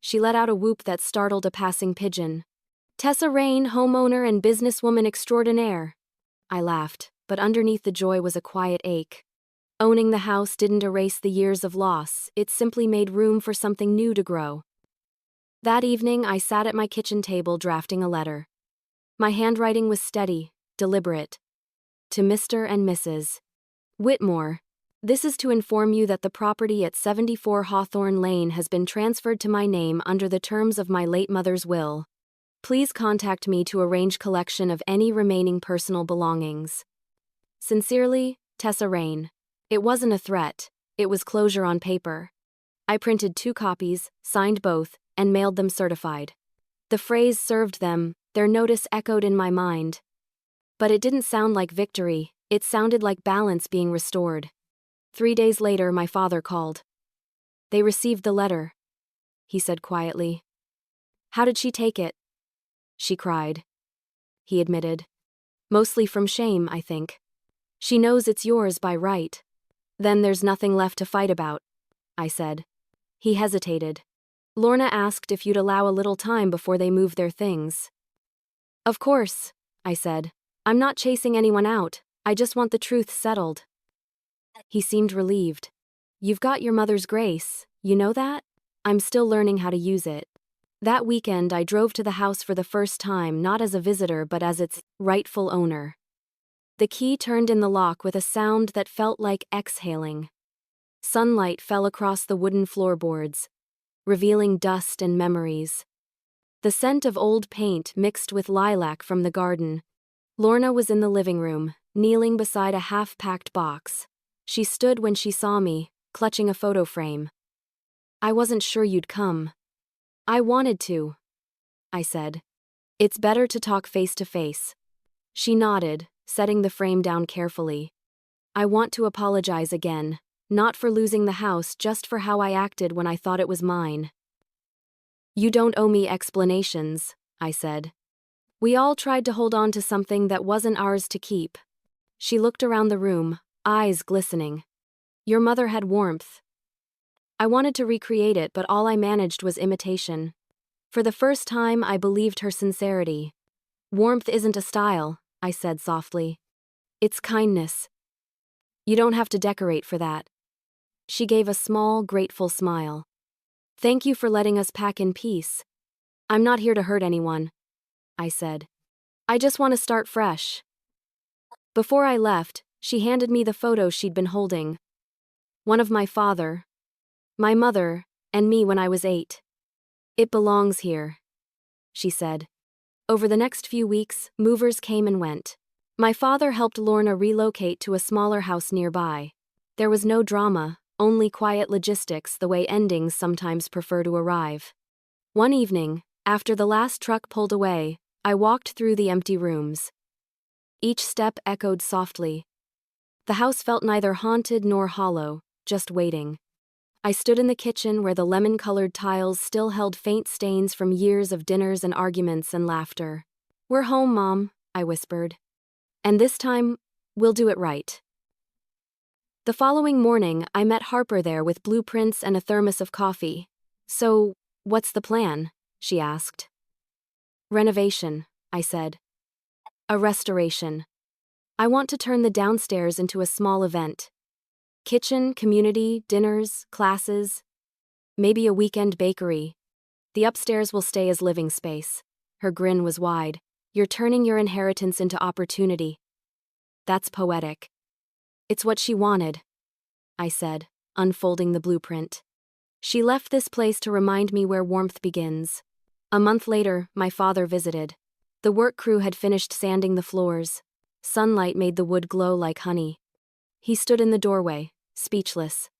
S1: She let out a whoop that startled a passing pigeon. "Tessa Rayne, homeowner and businesswoman extraordinaire." I laughed, but underneath the joy was a quiet ache. Owning the house didn't erase the years of loss, it simply made room for something new to grow. That evening, I sat at my kitchen table drafting a letter. My handwriting was steady, deliberate. To Mr. and Mrs. Whitmore, this is to inform you that the property at 74 Hawthorne Lane has been transferred to my name under the terms of my late mother's will. Please contact me to arrange collection of any remaining personal belongings. Sincerely, Tessa Rayne. It wasn't a threat, it was closure on paper. I printed 2 copies, signed both, and mailed them certified. The phrase served them, their notice echoed in my mind. But it didn't sound like victory, it sounded like balance being restored. 3 days later, my father called. "They received the letter," he said quietly. "How did she take it?" "She cried," he admitted. "Mostly from shame, I think. She knows it's yours by right." "Then there's nothing left to fight about," I said. He hesitated. "Lorna asked if you'd allow a little time before they move their things." "Of course," I said. "I'm not chasing anyone out, I just want the truth settled." He seemed relieved. "You've got your mother's grace, you know that? I'm still learning how to use it." That weekend, I drove to the house for the first time, not as a visitor but as its rightful owner. The key turned in the lock with a sound that felt like exhaling. Sunlight fell across the wooden floorboards, revealing dust and memories. The scent of old paint mixed with lilac from the garden. Lorna was in the living room, kneeling beside a half-packed box. She stood when she saw me, clutching a photo frame. "I wasn't sure you'd come." "I wanted to," I said. "It's better to talk face to face." She nodded, setting the frame down carefully. "I want to apologize again, not for losing the house, just for how I acted when I thought it was mine." "You don't owe me explanations," I said. "We all tried to hold on to something that wasn't ours to keep." She looked around the room, eyes glistening. "Your mother had warmth." I wanted to recreate it, but all I managed was imitation. For the first time, I believed her sincerity. "Warmth isn't a style," I said softly. "It's kindness. You don't have to decorate for that." She gave a small, grateful smile. "Thank you for letting us pack in peace." "I'm not here to hurt anyone," I said. "I just want to start fresh." Before I left, she handed me the photo she'd been holding. One of my father, my mother, and me when I was 8. It belongs here, she said. Over the next few weeks, movers came and went. My father helped Lorna relocate to a smaller house nearby. There was no drama, only quiet logistics, the way endings sometimes prefer to arrive. One evening, after the last truck pulled away, I walked through the empty rooms. Each step echoed softly. The house felt neither haunted nor hollow, just waiting. I stood in the kitchen where the lemon-colored tiles still held faint stains from years of dinners and arguments and laughter. "We're home, Mom," I whispered. "And this time, we'll do it right." The following morning, I met Harper there with blueprints and a thermos of coffee. "So, what's the plan?" she asked. "Renovation," I said. "A restoration. I want to turn the downstairs into a small event. Kitchen, community, dinners, classes. Maybe a weekend bakery. The upstairs will stay as living space." Her grin was wide. "You're turning your inheritance into opportunity." "That's poetic." "It's what she wanted," I said, unfolding the blueprint. "She left this place to remind me where warmth begins." A month later, my father visited. The work crew had finished sanding the floors. Sunlight made the wood glow like honey. He stood in the doorway, speechless.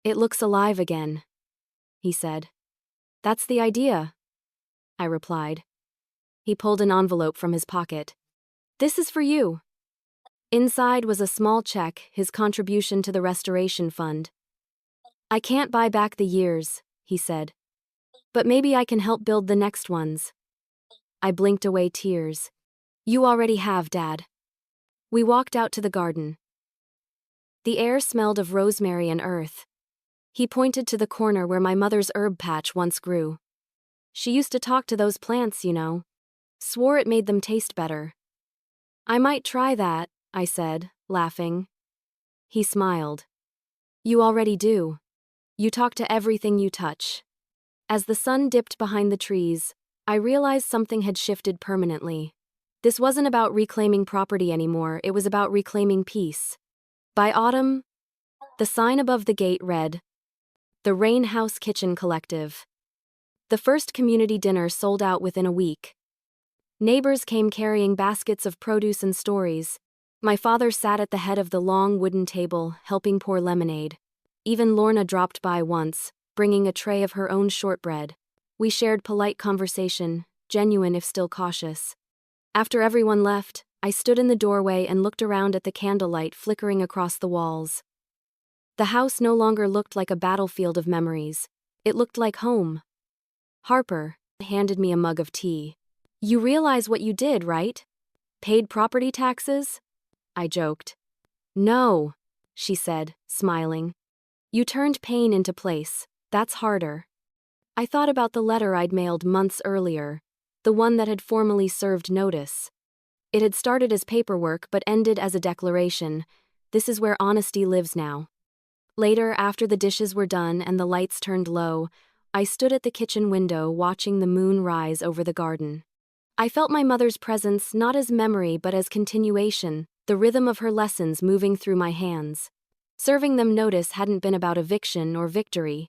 S1: "It looks alive again," he said. "That's the idea," I replied. He pulled an envelope from his pocket. "This is for you." Inside was a small check, his contribution to the restoration fund. "I can't buy back the years," he said. "But maybe I can help build the next ones." I blinked away tears. "You already have, Dad." We walked out to the garden. The air smelled of rosemary and earth. He pointed to the corner where my mother's herb patch once grew. "She used to talk to those plants, you know. Swore it made them taste better." "I might try that," I said, laughing. He smiled. "You already do. You talk to everything you touch." As the sun dipped behind the trees, I realized something had shifted permanently. This wasn't about reclaiming property anymore, it was about reclaiming peace. By autumn, the sign above the gate read, "The Rayne House Kitchen Collective." The first community dinner sold out within a week. Neighbors came carrying baskets of produce and stories. My father sat at the head of the long wooden table, helping pour lemonade. Even Lorna dropped by once, bringing a tray of her own shortbread. We shared polite conversation, genuine if still cautious. After everyone left, I stood in the doorway and looked around at the candlelight flickering across the walls. The house no longer looked like a battlefield of memories. It looked like home. Harper handed me a mug of tea. "You realize what you did, right? Paid property taxes?" I joked. "No," she said, smiling. "You turned pain into place. That's harder." I thought about the letter I'd mailed months earlier, the one that had formally served notice. It had started as paperwork but ended as a declaration. This is where honesty lives now. Later, after the dishes were done and the lights turned low, I stood at the kitchen window watching the moon rise over the garden. I felt my mother's presence not as memory but as continuation, the rhythm of her lessons moving through my hands. Serving them notice hadn't been about eviction or victory.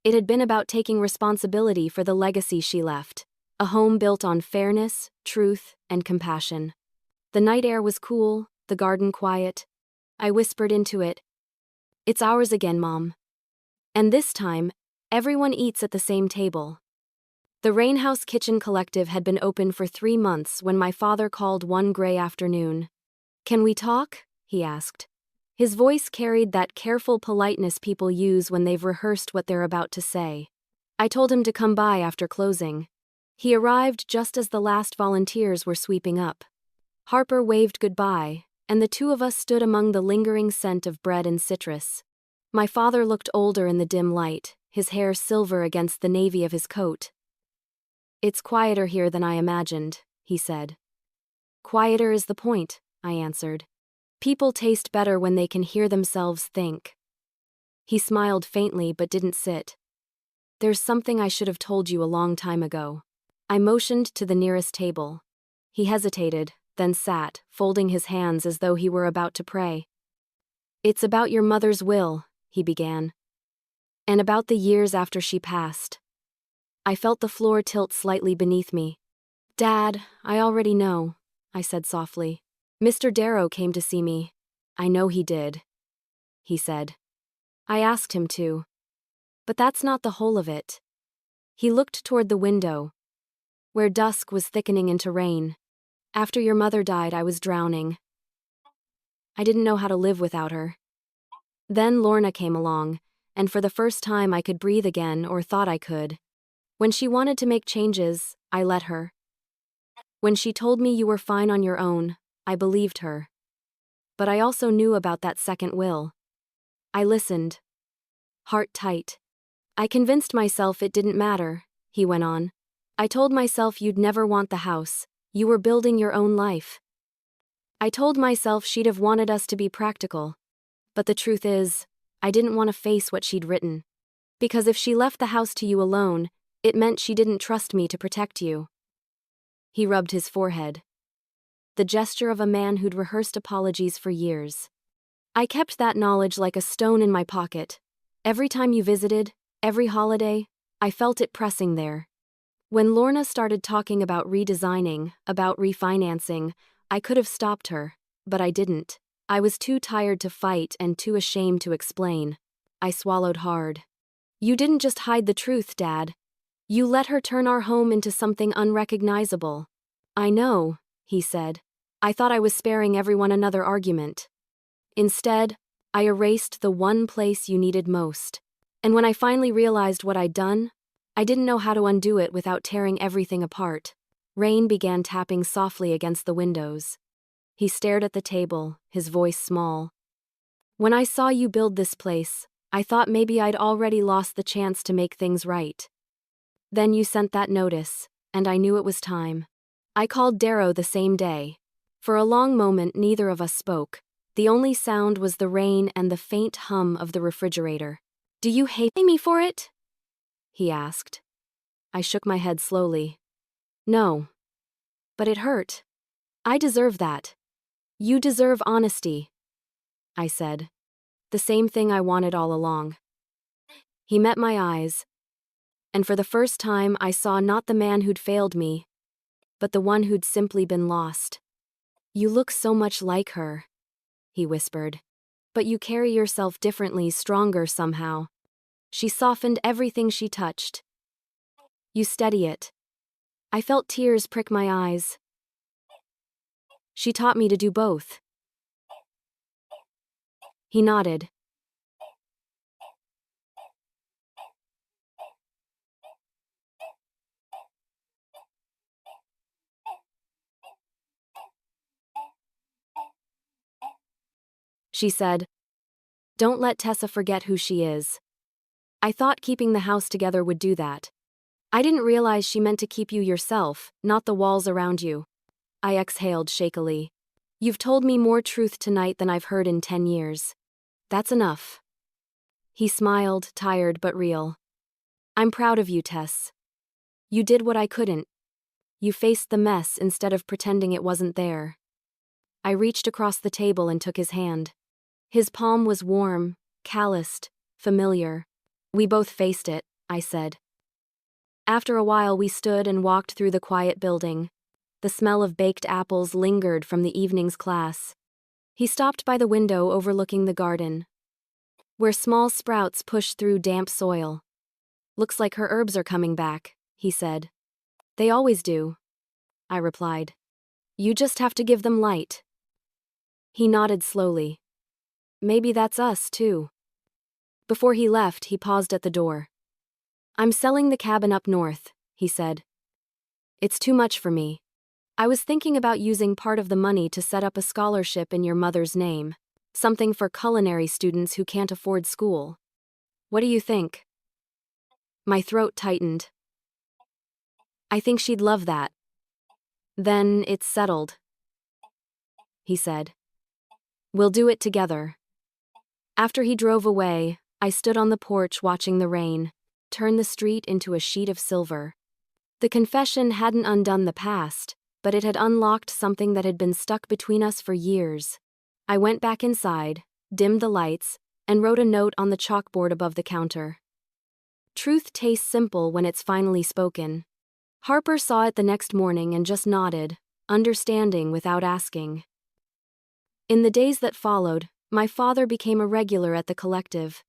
S1: It had been about taking responsibility for the legacy she left, a home built on fairness, truth, and compassion. The night air was cool, the garden quiet. I whispered into it, "It's ours again, Mom. And this time, everyone eats at the same table." The Rayne House Kitchen Collective had been open for 3 months when my father called one gray afternoon. "Can we talk?" he asked. His voice carried that careful politeness people use when they've rehearsed what they're about to say. I told him to come by after closing. He arrived just as the last volunteers were sweeping up. Harper waved goodbye, and the two of us stood among the lingering scent of bread and citrus. My father looked older in the dim light, his hair silver against the navy of his coat. "It's quieter here than I imagined," he said. "Quieter is the point," I answered. "People taste better when they can hear themselves think." He smiled faintly but didn't sit. "There's something I should have told you a long time ago." I motioned to the nearest table. He hesitated, then sat, folding his hands as though he were about to pray. "It's about your mother's will," he began. "And about the years after she passed." I felt the floor tilt slightly beneath me. "Dad, I already know," I said softly. "Mr. Darrow came to see me." "I know he did," he said. "I asked him to. But that's not the whole of it." He looked toward the window, where dusk was thickening into rain. "After your mother died, I was drowning. I didn't know how to live without her. Then Lorna came along, and for the first time I could breathe again, or thought I could. When she wanted to make changes, I let her. When she told me you were fine on your own, I believed her. But I also knew about that second will. I listened, heart tight. I convinced myself it didn't matter," he went on. "I told myself you'd never want the house. You were building your own life. I told myself she'd have wanted us to be practical. But the truth is, I didn't want to face what she'd written. Because if she left the house to you alone, it meant she didn't trust me to protect you." He rubbed his forehead, the gesture of a man who'd rehearsed apologies for years. "I kept that knowledge like a stone in my pocket. Every time you visited, every holiday, I felt it pressing there. When Lorna started talking about redesigning, about refinancing, I could have stopped her, but I didn't. I was too tired to fight and too ashamed to explain." I swallowed hard. "You didn't just hide the truth, Dad. You let her turn our home into something unrecognizable." "I know," he said. "I thought I was sparing everyone another argument. Instead, I erased the one place you needed most. And when I finally realized what I'd done, I didn't know how to undo it without tearing everything apart." Rain began tapping softly against the windows. He stared at the table, his voice small. "When I saw you build this place, I thought maybe I'd already lost the chance to make things right. Then you sent that notice, and I knew it was time. I called Darrow the same day. For a long moment neither of us spoke. The only sound was the rain and the faint hum of the refrigerator. "Do you hate me for it?" he asked. I shook my head slowly. "No. But it hurt. I deserve that. You deserve honesty," I said. "The same thing I wanted all along." He met my eyes, and for the first time I saw not the man who'd failed me, but the one who'd simply been lost. "You look so much like her," he whispered. "But you carry yourself differently, stronger somehow." She softened everything she touched. "You steady it." I felt tears prick my eyes. "She taught me to do both." He nodded. She said, "Don't let Tessa forget who she is." I thought keeping the house together would do that. I didn't realize she meant to keep you yourself, not the walls around you. I exhaled shakily. "You've told me more truth tonight than I've heard in 10 years. That's enough." He smiled, tired but real. "I'm proud of you, Tess. You did what I couldn't. You faced the mess instead of pretending it wasn't there." I reached across the table and took his hand. His palm was warm, calloused, familiar. "We both faced it," I said. After a while we stood and walked through the quiet building. The smell of baked apples lingered from the evening's class. He stopped by the window overlooking the garden, where small sprouts pushed through damp soil. "Looks like her herbs are coming back," he said. "They always do," I replied. "You just have to give them light." He nodded slowly. "Maybe that's us, too." Before he left, he paused at the door. "I'm selling the cabin up north," he said. "It's too much for me. I was thinking about using part of the money to set up a scholarship in your mother's name, something for culinary students who can't afford school. What do you think?" My throat tightened. "I think she'd love that." "Then it's settled," he said. "We'll do it together." After he drove away, I stood on the porch watching the rain turn the street into a sheet of silver. The confession hadn't undone the past, but it had unlocked something that had been stuck between us for years. I went back inside, dimmed the lights, and wrote a note on the chalkboard above the counter. Truth tastes simple when it's finally spoken. Harper saw it the next morning and just nodded, understanding without asking. In the days that followed, my father became a regular at the collective.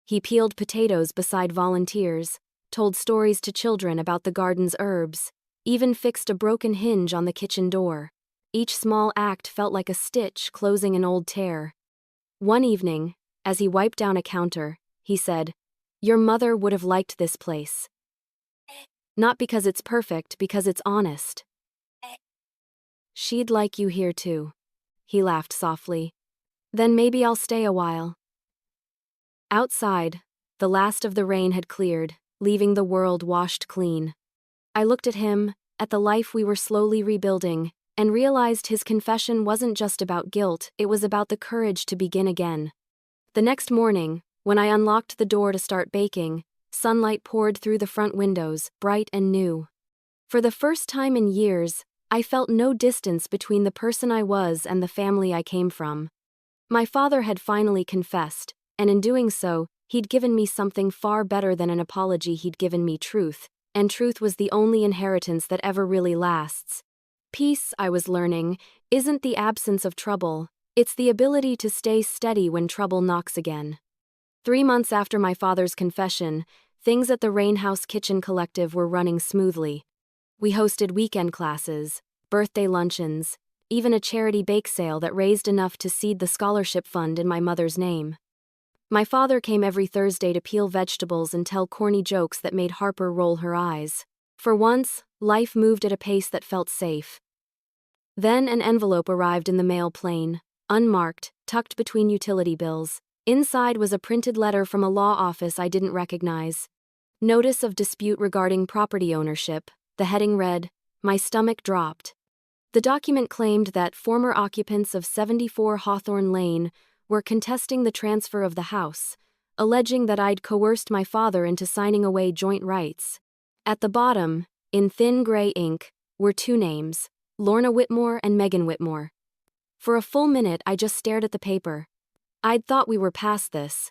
S1: He peeled potatoes beside volunteers, told stories to children about the garden's herbs, even fixed a broken hinge on the kitchen door. Each small act felt like a stitch closing an old tear. One evening, as he wiped down a counter, he said, "Your mother would have liked this place. Not because it's perfect, because it's honest. She'd like you here too." He laughed softly. "Then maybe I'll stay a while." Outside, the last of the rain had cleared, leaving the world washed clean. I looked at him, at the life we were slowly rebuilding, and realized his confession wasn't just about guilt, it was about the courage to begin again. The next morning, when I unlocked the door to start baking, sunlight poured through the front windows, bright and new. For the first time in years, I felt no distance between the person I was and the family I came from. My father had finally confessed, and in doing so, he'd given me something far better than an apology. He'd given me truth, and truth was the only inheritance that ever really lasts. Peace, I was learning, isn't the absence of trouble, it's the ability to stay steady when trouble knocks again. 3 months after my father's confession, things at the Rayne House Kitchen Collective were running smoothly. We hosted weekend classes, birthday luncheons, even a charity bake sale that raised enough to seed the scholarship fund in my mother's name. My father came every Thursday to peel vegetables and tell corny jokes that made Harper roll her eyes. For once, life moved at a pace that felt safe. Then an envelope arrived in the mail, plain, unmarked, tucked between utility bills. Inside was a printed letter from a law office I didn't recognize. Notice of dispute regarding property ownership. The heading read, "My stomach dropped." The document claimed that former occupants of 74 Hawthorne Lane were contesting the transfer of the house, alleging that I'd coerced my father into signing away joint rights. At the bottom, in thin gray ink, were 2 names, Lorna Whitmore and Megan Whitmore. For a full minute I just stared at the paper. I'd thought we were past this.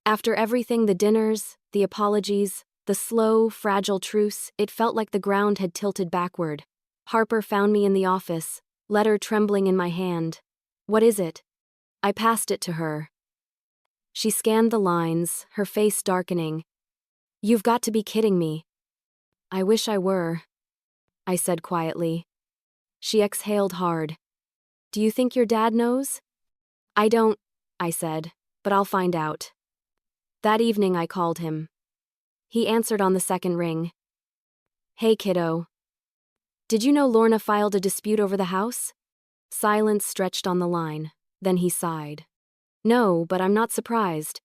S1: After everything, the dinners, the apologies, the slow, fragile truce, it felt like the ground had tilted backward. Harper found me in the office, letter trembling in my hand. "What is it?" I passed it to her. She scanned the lines, her face darkening. "You've got to be kidding me." "I wish I were," I said quietly. She exhaled hard. "Do you think your dad knows?" "I don't," I said, "but I'll find out." That evening I called him. He answered on the second ring. "Hey kiddo. Did you know Lorna filed a dispute over the house?" Silence stretched on the line. Then he sighed. "No, but I'm not surprised.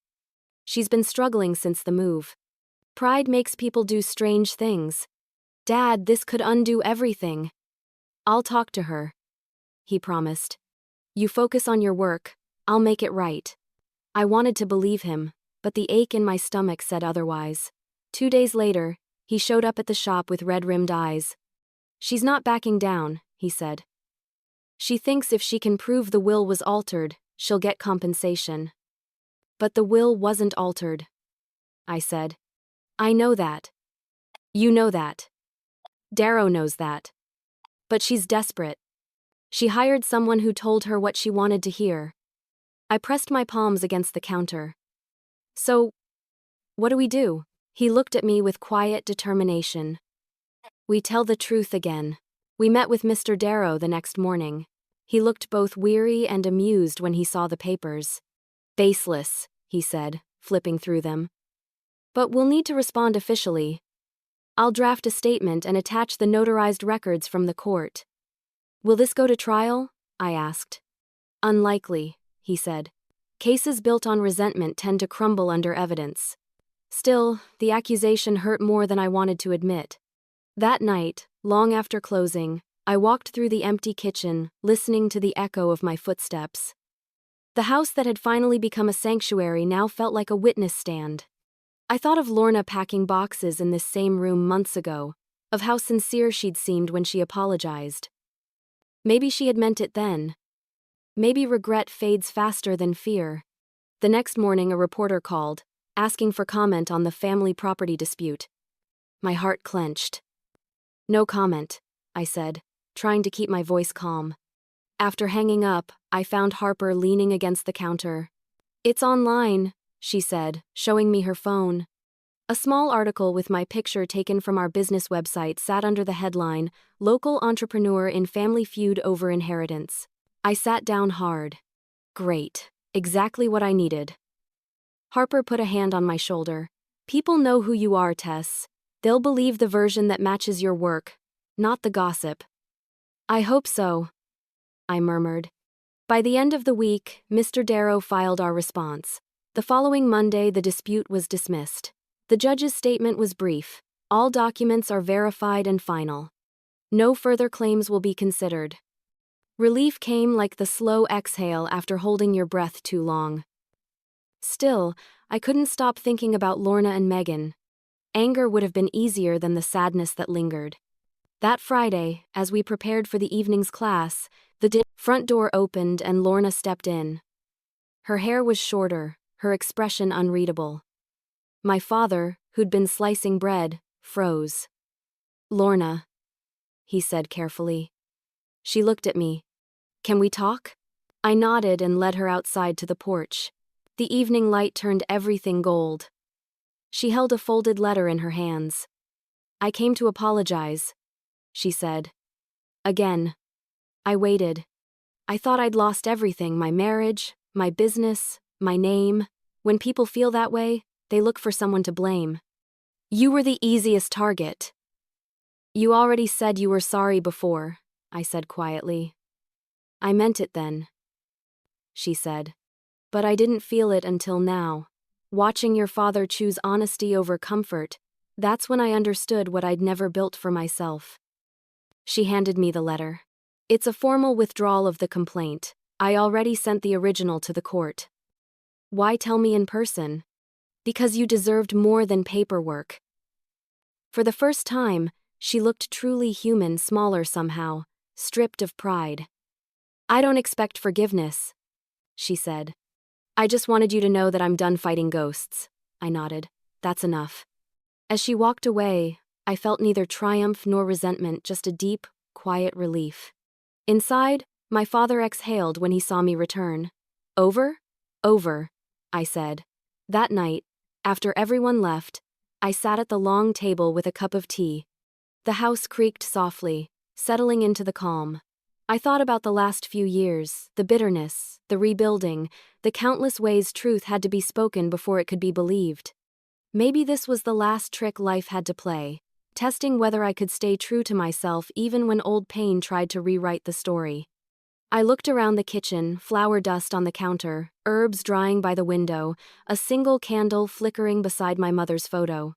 S1: She's been struggling since the move. Pride makes people do strange things. Dad, this could undo everything." "I'll talk to her," he promised. "You focus on your work, I'll make it right." I wanted to believe him, but the ache in my stomach said otherwise. 2 days later, he showed up at the shop with red-rimmed eyes. "She's not backing down," he said. "She thinks if she can prove the will was altered, she'll get compensation." "But the will wasn't altered," I said. "I know that. You know that. Darrow knows that. But she's desperate. She hired someone who told her what she wanted to hear." I pressed my palms against the counter. "So, what do we do?" He looked at me with quiet determination. "We tell the truth again." We met with Mr. Darrow the next morning. He looked both weary and amused when he saw the papers. "Baseless," he said, flipping through them. "But we'll need to respond officially. I'll draft a statement and attach the notarized records from the court." "Will this go to trial?" I asked. "Unlikely," he said. "Cases built on resentment tend to crumble under evidence." Still, the accusation hurt more than I wanted to admit. That night, long after closing, I walked through the empty kitchen, listening to the echo of my footsteps. The house that had finally become a sanctuary now felt like a witness stand. I thought of Lorna packing boxes in this same room months ago, of how sincere she'd seemed when she apologized. Maybe she had meant it then. Maybe regret fades faster than fear. The next morning a reporter called, asking for comment on the family property dispute. My heart clenched. No comment, I said, trying to keep my voice calm. After hanging up, I found Harper leaning against the counter. It's online, she said, showing me her phone. A small article with my picture taken from our business website sat under the headline, Local Entrepreneur in Family Feud Over Inheritance. I sat down hard. Great. Exactly what I needed. Harper put a hand on my shoulder. People know who you are, Tess. They'll believe the version that matches your work, not the gossip. I hope so, I murmured. By the end of the week, Mr. Darrow filed our response. The following Monday, the dispute was dismissed. The judge's statement was brief. All documents are verified and final. No further claims will be considered. Relief came like the slow exhale after holding your breath too long. Still, I couldn't stop thinking about Lorna and Megan. Anger would have been easier than the sadness that lingered. That Friday, as we prepared for the evening's class, the front door opened and Lorna stepped in. Her hair was shorter, her expression unreadable. My father, who'd been slicing bread, froze. Lorna, he said carefully. She looked at me. Can we talk? I nodded and led her outside to the porch. The evening light turned everything gold. She held a folded letter in her hands. I came to apologize, she said. Again. I waited. I thought I'd lost everything, my marriage, my business, my name. When people feel that way, they look for someone to blame. You were the easiest target. You already said you were sorry before, I said quietly. I meant it then, she said. But I didn't feel it until now. Watching your father choose honesty over comfort, that's when I understood what I'd never built for myself. She handed me the letter. It's a formal withdrawal of the complaint. I already sent the original to the court. Why tell me in person? Because you deserved more than paperwork. For the first time, she looked truly human, smaller somehow, stripped of pride. I don't expect forgiveness, she said. I just wanted you to know that I'm done fighting ghosts. I nodded. That's enough. As she walked away, I felt neither triumph nor resentment, just a deep, quiet relief. Inside, my father exhaled when he saw me return. Over? Over, I said. That night, after everyone left, I sat at the long table with a cup of tea. The house creaked softly, settling into the calm. I thought about the last few years, the bitterness, the rebuilding, the countless ways truth had to be spoken before it could be believed. Maybe this was the last trick life had to play, testing whether I could stay true to myself even when old pain tried to rewrite the story. I looked around the kitchen, flour dust on the counter, herbs drying by the window, a single candle flickering beside my mother's photo.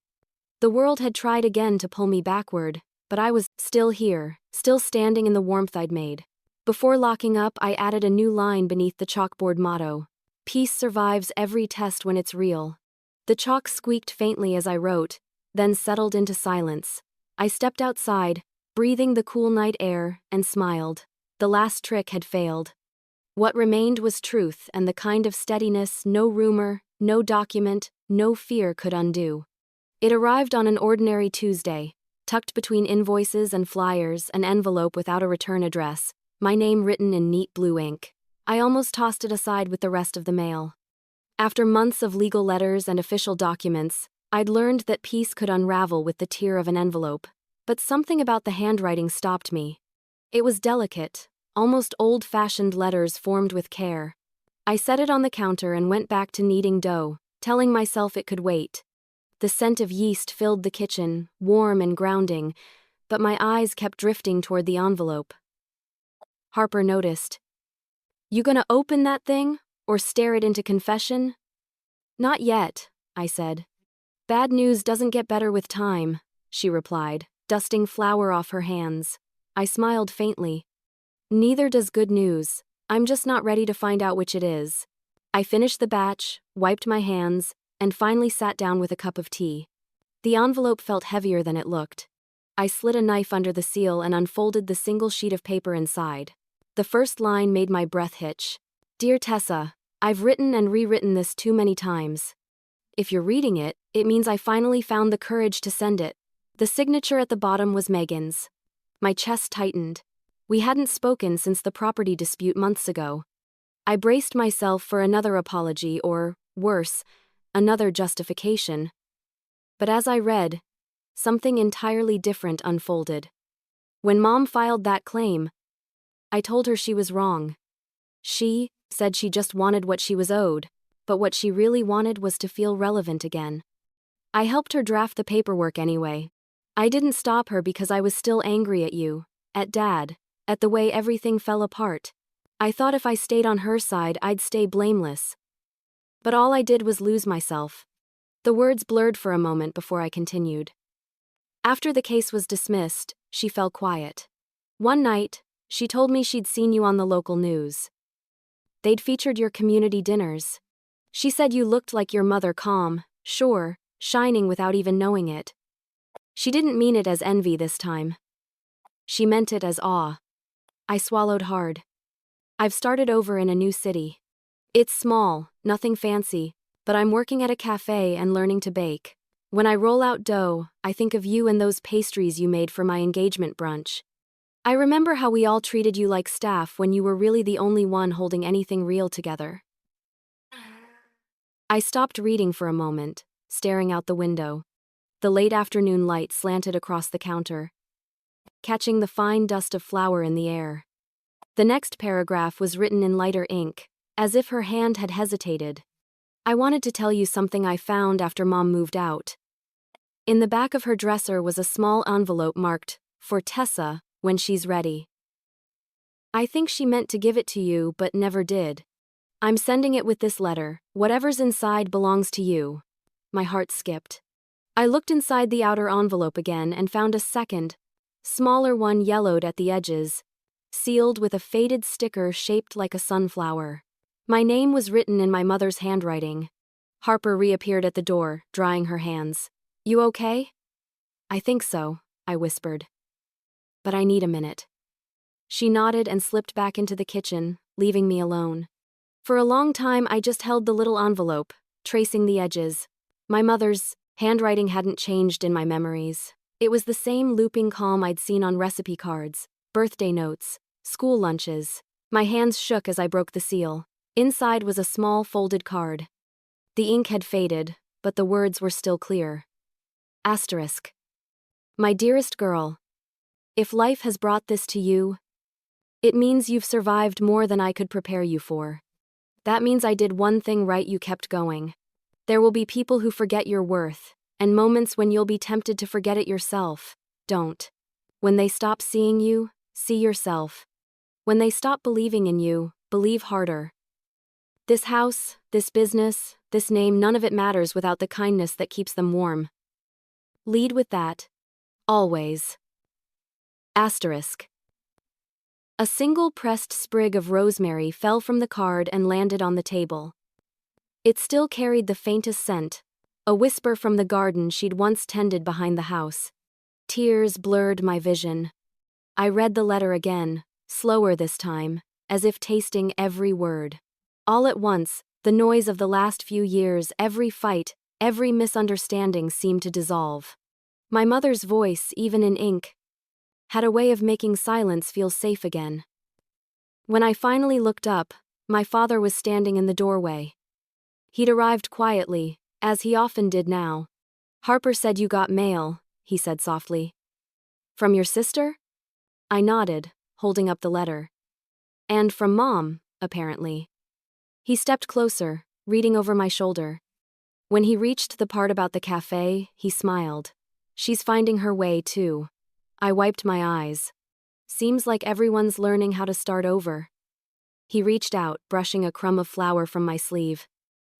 S1: The world had tried again to pull me backward, but I was still here, still standing in the warmth I'd made. Before locking up, I added a new line beneath the chalkboard motto. Peace survives every test when it's real. The chalk squeaked faintly as I wrote, then settled into silence. I stepped outside, breathing the cool night air, and smiled. The last trick had failed. What remained was truth and the kind of steadiness no rumor, no document, no fear could undo. It arrived on an ordinary Tuesday, tucked between invoices and flyers, an envelope without a return address, my name written in neat blue ink. I almost tossed it aside with the rest of the mail. After months of legal letters and official documents, I'd learned that peace could unravel with the tear of an envelope. But something about the handwriting stopped me. It was delicate, almost old-fashioned letters formed with care. I set it on the counter and went back to kneading dough, telling myself it could wait. The scent of yeast filled the kitchen, warm and grounding, but my eyes kept drifting toward the envelope. Harper noticed. You gonna open that thing, or stare it into confession? Not yet, I said. Bad news doesn't get better with time, she replied, dusting flour off her hands. I smiled faintly. Neither does good news. I'm just not ready to find out which it is. I finished the batch, wiped my hands, and finally sat down with a cup of tea. The envelope felt heavier than it looked. I slid a knife under the seal and unfolded the single sheet of paper inside. The first line made my breath hitch. Dear Tessa, I've written and rewritten this too many times. If you're reading it, it means I finally found the courage to send it. The signature at the bottom was Megan's. My chest tightened. We hadn't spoken since the property dispute months ago. I braced myself for another apology or, worse, another justification. But as I read, something entirely different unfolded. When Mom filed that claim, I told her she was wrong. She said she just wanted what she was owed, but what she really wanted was to feel relevant again. I helped her draft the paperwork anyway. I didn't stop her because I was still angry at you, at Dad, at the way everything fell apart. I thought if I stayed on her side, I'd stay blameless. But all I did was lose myself. The words blurred for a moment before I continued. After the case was dismissed, she fell quiet. One night, she told me she'd seen you on the local news. They'd featured your community dinners. She said you looked like your mother, calm, sure, shining without even knowing it. She didn't mean it as envy this time. She meant it as awe. I swallowed hard. I've started over in a new city. It's small, nothing fancy, but I'm working at a cafe and learning to bake. When I roll out dough, I think of you and those pastries you made for my engagement brunch. I remember how we all treated you like staff when you were really the only one holding anything real together. I stopped reading for a moment, staring out the window. The late afternoon light slanted across the counter, catching the fine dust of flour in the air. The next paragraph was written in lighter ink, as if her hand had hesitated. I wanted to tell you something I found after Mom moved out. In the back of her dresser was a small envelope marked, "For Tessa, when she's ready." I think she meant to give it to you but never did. I'm sending it with this letter. Whatever's inside belongs to you. My heart skipped. I looked inside the outer envelope again and found a second, smaller one yellowed at the edges, sealed with a faded sticker shaped like a sunflower. My name was written in my mother's handwriting. Harper reappeared at the door, drying her hands. "You okay?" "I think so," I whispered. "But I need a minute." She nodded and slipped back into the kitchen, leaving me alone. For a long time I just held the little envelope, tracing the edges. My mother's handwriting hadn't changed in my memories. It was the same looping calm I'd seen on recipe cards, birthday notes, school lunches. My hands shook as I broke the seal. Inside was a small folded card. The ink had faded, but the words were still clear. Asterisk. My dearest girl, if life has brought this to you, it means you've survived more than I could prepare you for. That means I did one thing right, you kept going. There will be people who forget your worth, and moments when you'll be tempted to forget it yourself. Don't. When they stop seeing you, see yourself. When they stop believing in you, believe harder. This house, this business, this name, none of it matters without the kindness that keeps them warm. Lead with that. Always. Asterisk. A single pressed sprig of rosemary fell from the card and landed on the table. It still carried the faintest scent, a whisper from the garden she'd once tended behind the house. Tears blurred my vision. I read the letter again, slower this time, as if tasting every word. All at once, the noise of the last few years, every fight, every misunderstanding seemed to dissolve. My mother's voice, even in ink, had a way of making silence feel safe again. When I finally looked up, my father was standing in the doorway. He'd arrived quietly, as he often did now. "Harper said you got mail," he said softly. "From your sister?" I nodded, holding up the letter. "And from Mom, apparently." He stepped closer, reading over my shoulder. When he reached the part about the cafe, he smiled. "She's finding her way, too." I wiped my eyes. Seems like everyone's learning how to start over. He reached out, brushing a crumb of flour from my sleeve.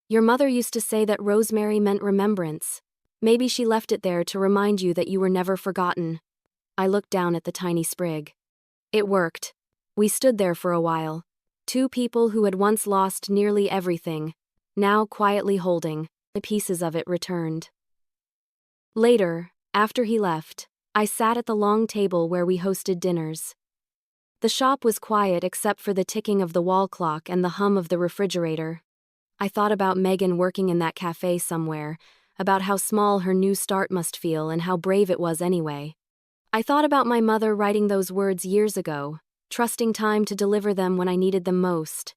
S1: "Your mother used to say that rosemary meant remembrance. Maybe she left it there to remind you that you were never forgotten." I looked down at the tiny sprig. It worked. We stood there for a while. Two people who had once lost nearly everything, now quietly holding the pieces of it returned. Later, after he left, I sat at the long table where we hosted dinners. The shop was quiet except for the ticking of the wall clock and the hum of the refrigerator. I thought about Megan working in that cafe somewhere, about how small her new start must feel and how brave it was anyway. I thought about my mother writing those words years ago, trusting time to deliver them when I needed them most.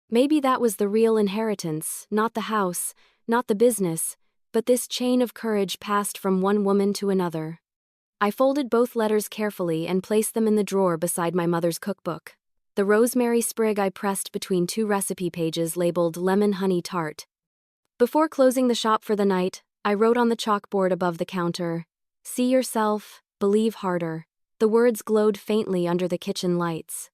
S1: Maybe that was the real inheritance, not the house, not the business, but this chain of courage passed from one woman to another. I folded both letters carefully and placed them in the drawer beside my mother's cookbook. The rosemary sprig I pressed between two recipe pages labeled lemon honey tart. Before closing the shop for the night, I wrote on the chalkboard above the counter, "See yourself, believe harder." The words glowed faintly under the kitchen lights.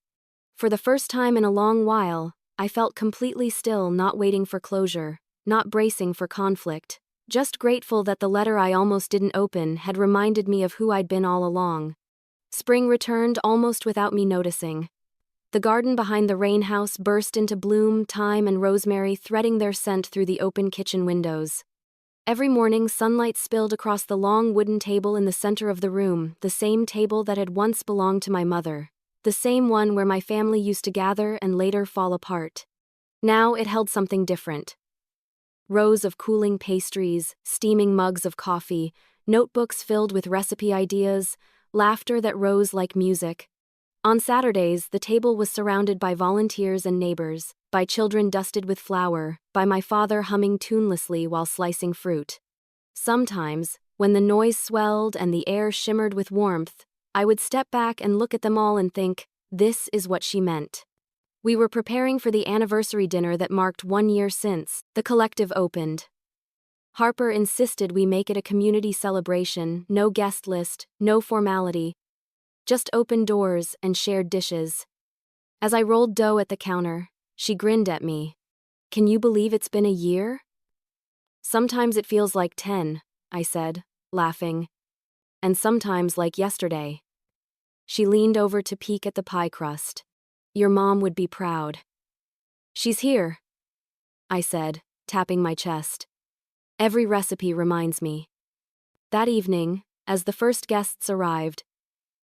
S1: For the first time in a long while, I felt completely still, not waiting for closure, not bracing for conflict, just grateful that the letter I almost didn't open had reminded me of who I'd been all along. Spring returned almost without me noticing. The garden behind the Rayne house burst into bloom, thyme and rosemary threading their scent through the open kitchen windows. Every morning, sunlight spilled across the long wooden table in the center of the room, the same table that had once belonged to my mother, the same one where my family used to gather and later fall apart. Now it held something different. Rows of cooling pastries, steaming mugs of coffee, notebooks filled with recipe ideas, laughter that rose like music. On Saturdays, the table was surrounded by volunteers and neighbors, by children dusted with flour, by my father humming tunelessly while slicing fruit. Sometimes, when the noise swelled and the air shimmered with warmth, I would step back and look at them all and think, this is what she meant. We were preparing for the anniversary dinner that marked 1 year since the collective opened. Harper insisted we make it a community celebration, no guest list, no formality, just open doors and shared dishes. As I rolled dough at the counter, she grinned at me. "Can you believe it's been a year?" "Sometimes it feels like 10, I said, laughing. "And sometimes like yesterday." She leaned over to peek at the pie crust. "Your mom would be proud." "She's here," I said, tapping my chest. "Every recipe reminds me." That evening, as the first guests arrived,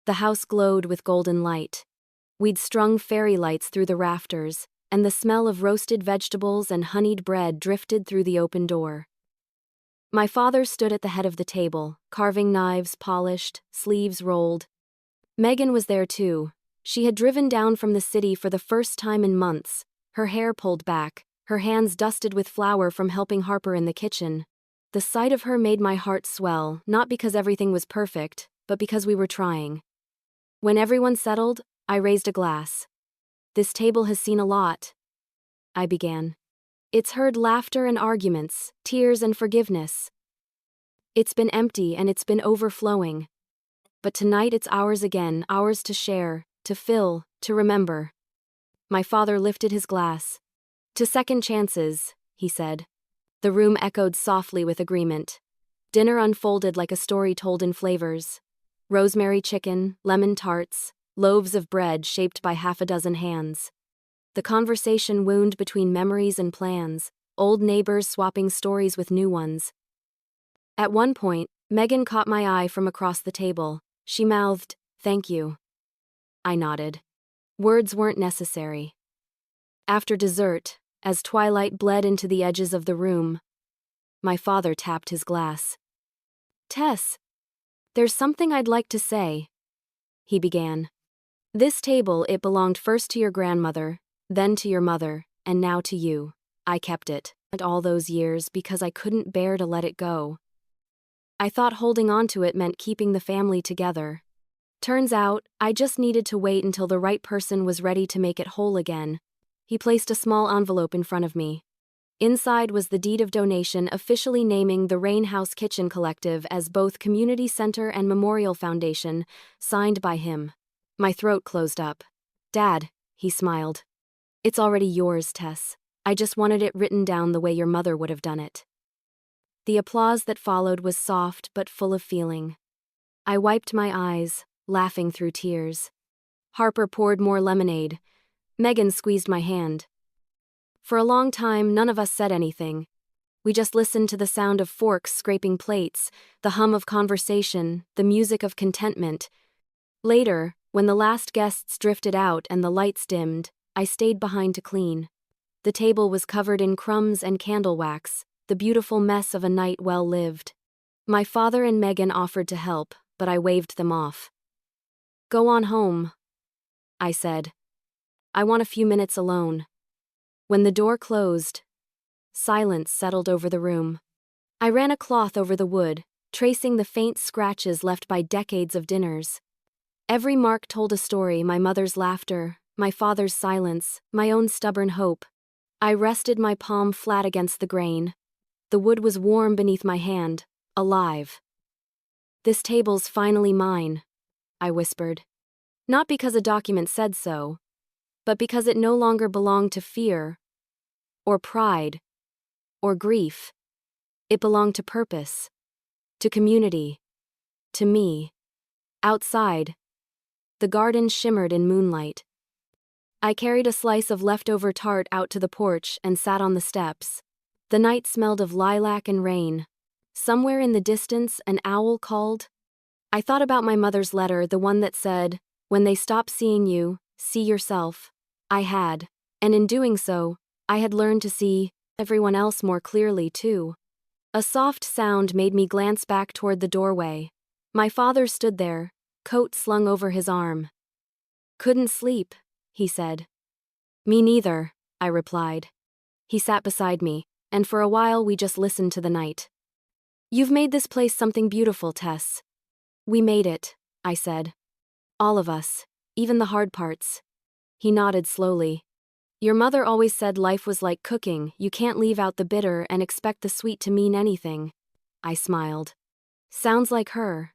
S1: the house glowed with golden light. We'd strung fairy lights through the rafters, and the smell of roasted vegetables and honeyed bread drifted through the open door. My father stood at the head of the table, carving knives polished, sleeves rolled. Megan was there too. She had driven down from the city for the first time in months, her hair pulled back, her hands dusted with flour from helping Harper in the kitchen. The sight of her made my heart swell, not because everything was perfect, but because we were trying. When everyone settled, I raised a glass. "This table has seen a lot," I began. "It's heard laughter and arguments, tears and forgiveness. It's been empty and it's been overflowing. But tonight it's ours again, ours to share, to fill, to remember." My father lifted his glass. "To second chances," he said. The room echoed softly with agreement. Dinner unfolded like a story told in flavors. Rosemary chicken, lemon tarts, loaves of bread shaped by half a dozen hands. The conversation wound between memories and plans, old neighbors swapping stories with new ones. At one point, Megan caught my eye from across the table. She mouthed, "Thank you." I nodded. Words weren't necessary. After dessert, as twilight bled into the edges of the room, my father tapped his glass. "Tess, there's something I'd like to say," he began. "This table, it belonged first to your grandmother, then to your mother, and now to you. I kept it all those years because I couldn't bear to let it go. I thought holding on to it meant keeping the family together. Turns out, I just needed to wait until the right person was ready to make it whole again." He placed a small envelope in front of me. Inside was the deed of donation officially naming the Rayne House Kitchen Collective as both Community Center and Memorial Foundation, signed by him. My throat closed up. "Dad," he smiled. "It's already yours, Tess. I just wanted it written down the way your mother would have done it." The applause that followed was soft but full of feeling. I wiped my eyes, laughing through tears. Harper poured more lemonade. Megan squeezed my hand. For a long time, none of us said anything. We just listened to the sound of forks scraping plates, the hum of conversation, the music of contentment. Later, when the last guests drifted out and the lights dimmed, I stayed behind to clean. The table was covered in crumbs and candle wax, the beautiful mess of a night well lived. My father and Megan offered to help, but I waved them off. "Go on home," I said. "I want a few minutes alone." When the door closed, silence settled over the room. I ran a cloth over the wood, tracing the faint scratches left by decades of dinners. Every mark told a story: my mother's laughter, my father's silence, my own stubborn hope. I rested my palm flat against the grain. The wood was warm beneath my hand, alive. "This table's finally mine," I whispered. Not because a document said so, but because it no longer belonged to fear, or pride, or grief. It belonged to purpose, to community, to me. Outside, the garden shimmered in moonlight. I carried a slice of leftover tart out to the porch and sat on the steps. The night smelled of lilac and rain. Somewhere in the distance, an owl called. I thought about my mother's letter, the one that said, "When they stop seeing you, see yourself." I had, and in doing so, I had learned to see everyone else more clearly, too. A soft sound made me glance back toward the doorway. My father stood there, coat slung over his arm. "Couldn't sleep," he said. "Me neither," I replied. He sat beside me, and for a while we just listened to the night. "You've made this place something beautiful, Tess." "We made it," I said. "All of us, even the hard parts." He nodded slowly. "Your mother always said life was like cooking: you can't leave out the bitter and expect the sweet to mean anything." I smiled. "Sounds like her."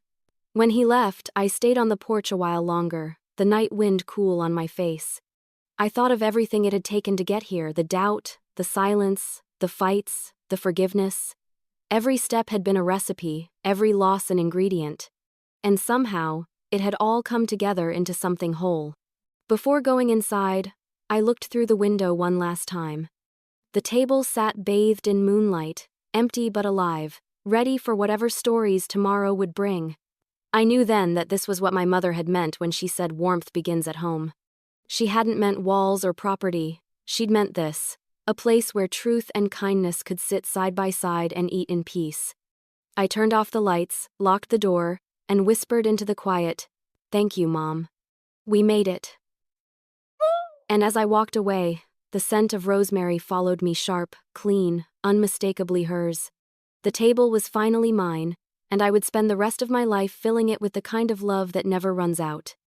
S1: When he left, I stayed on the porch a while longer, the night wind cool on my face. I thought of everything it had taken to get here: the doubt, the silence, the fights, the forgiveness. Every step had been a recipe, every loss an ingredient. And somehow, it had all come together into something whole. Before going inside, I looked through the window one last time. The table sat bathed in moonlight, empty but alive, ready for whatever stories tomorrow would bring. I knew then that this was what my mother had meant when she said warmth begins at home. She hadn't meant walls or property. She'd meant this: a place where truth and kindness could sit side by side and eat in peace. I turned off the lights, locked the door, and whispered into the quiet, "Thank you, Mom. We made it." And as I walked away, the scent of rosemary followed me, sharp, clean, unmistakably hers. The table was finally mine, and I would spend the rest of my life filling it with the kind of love that never runs out.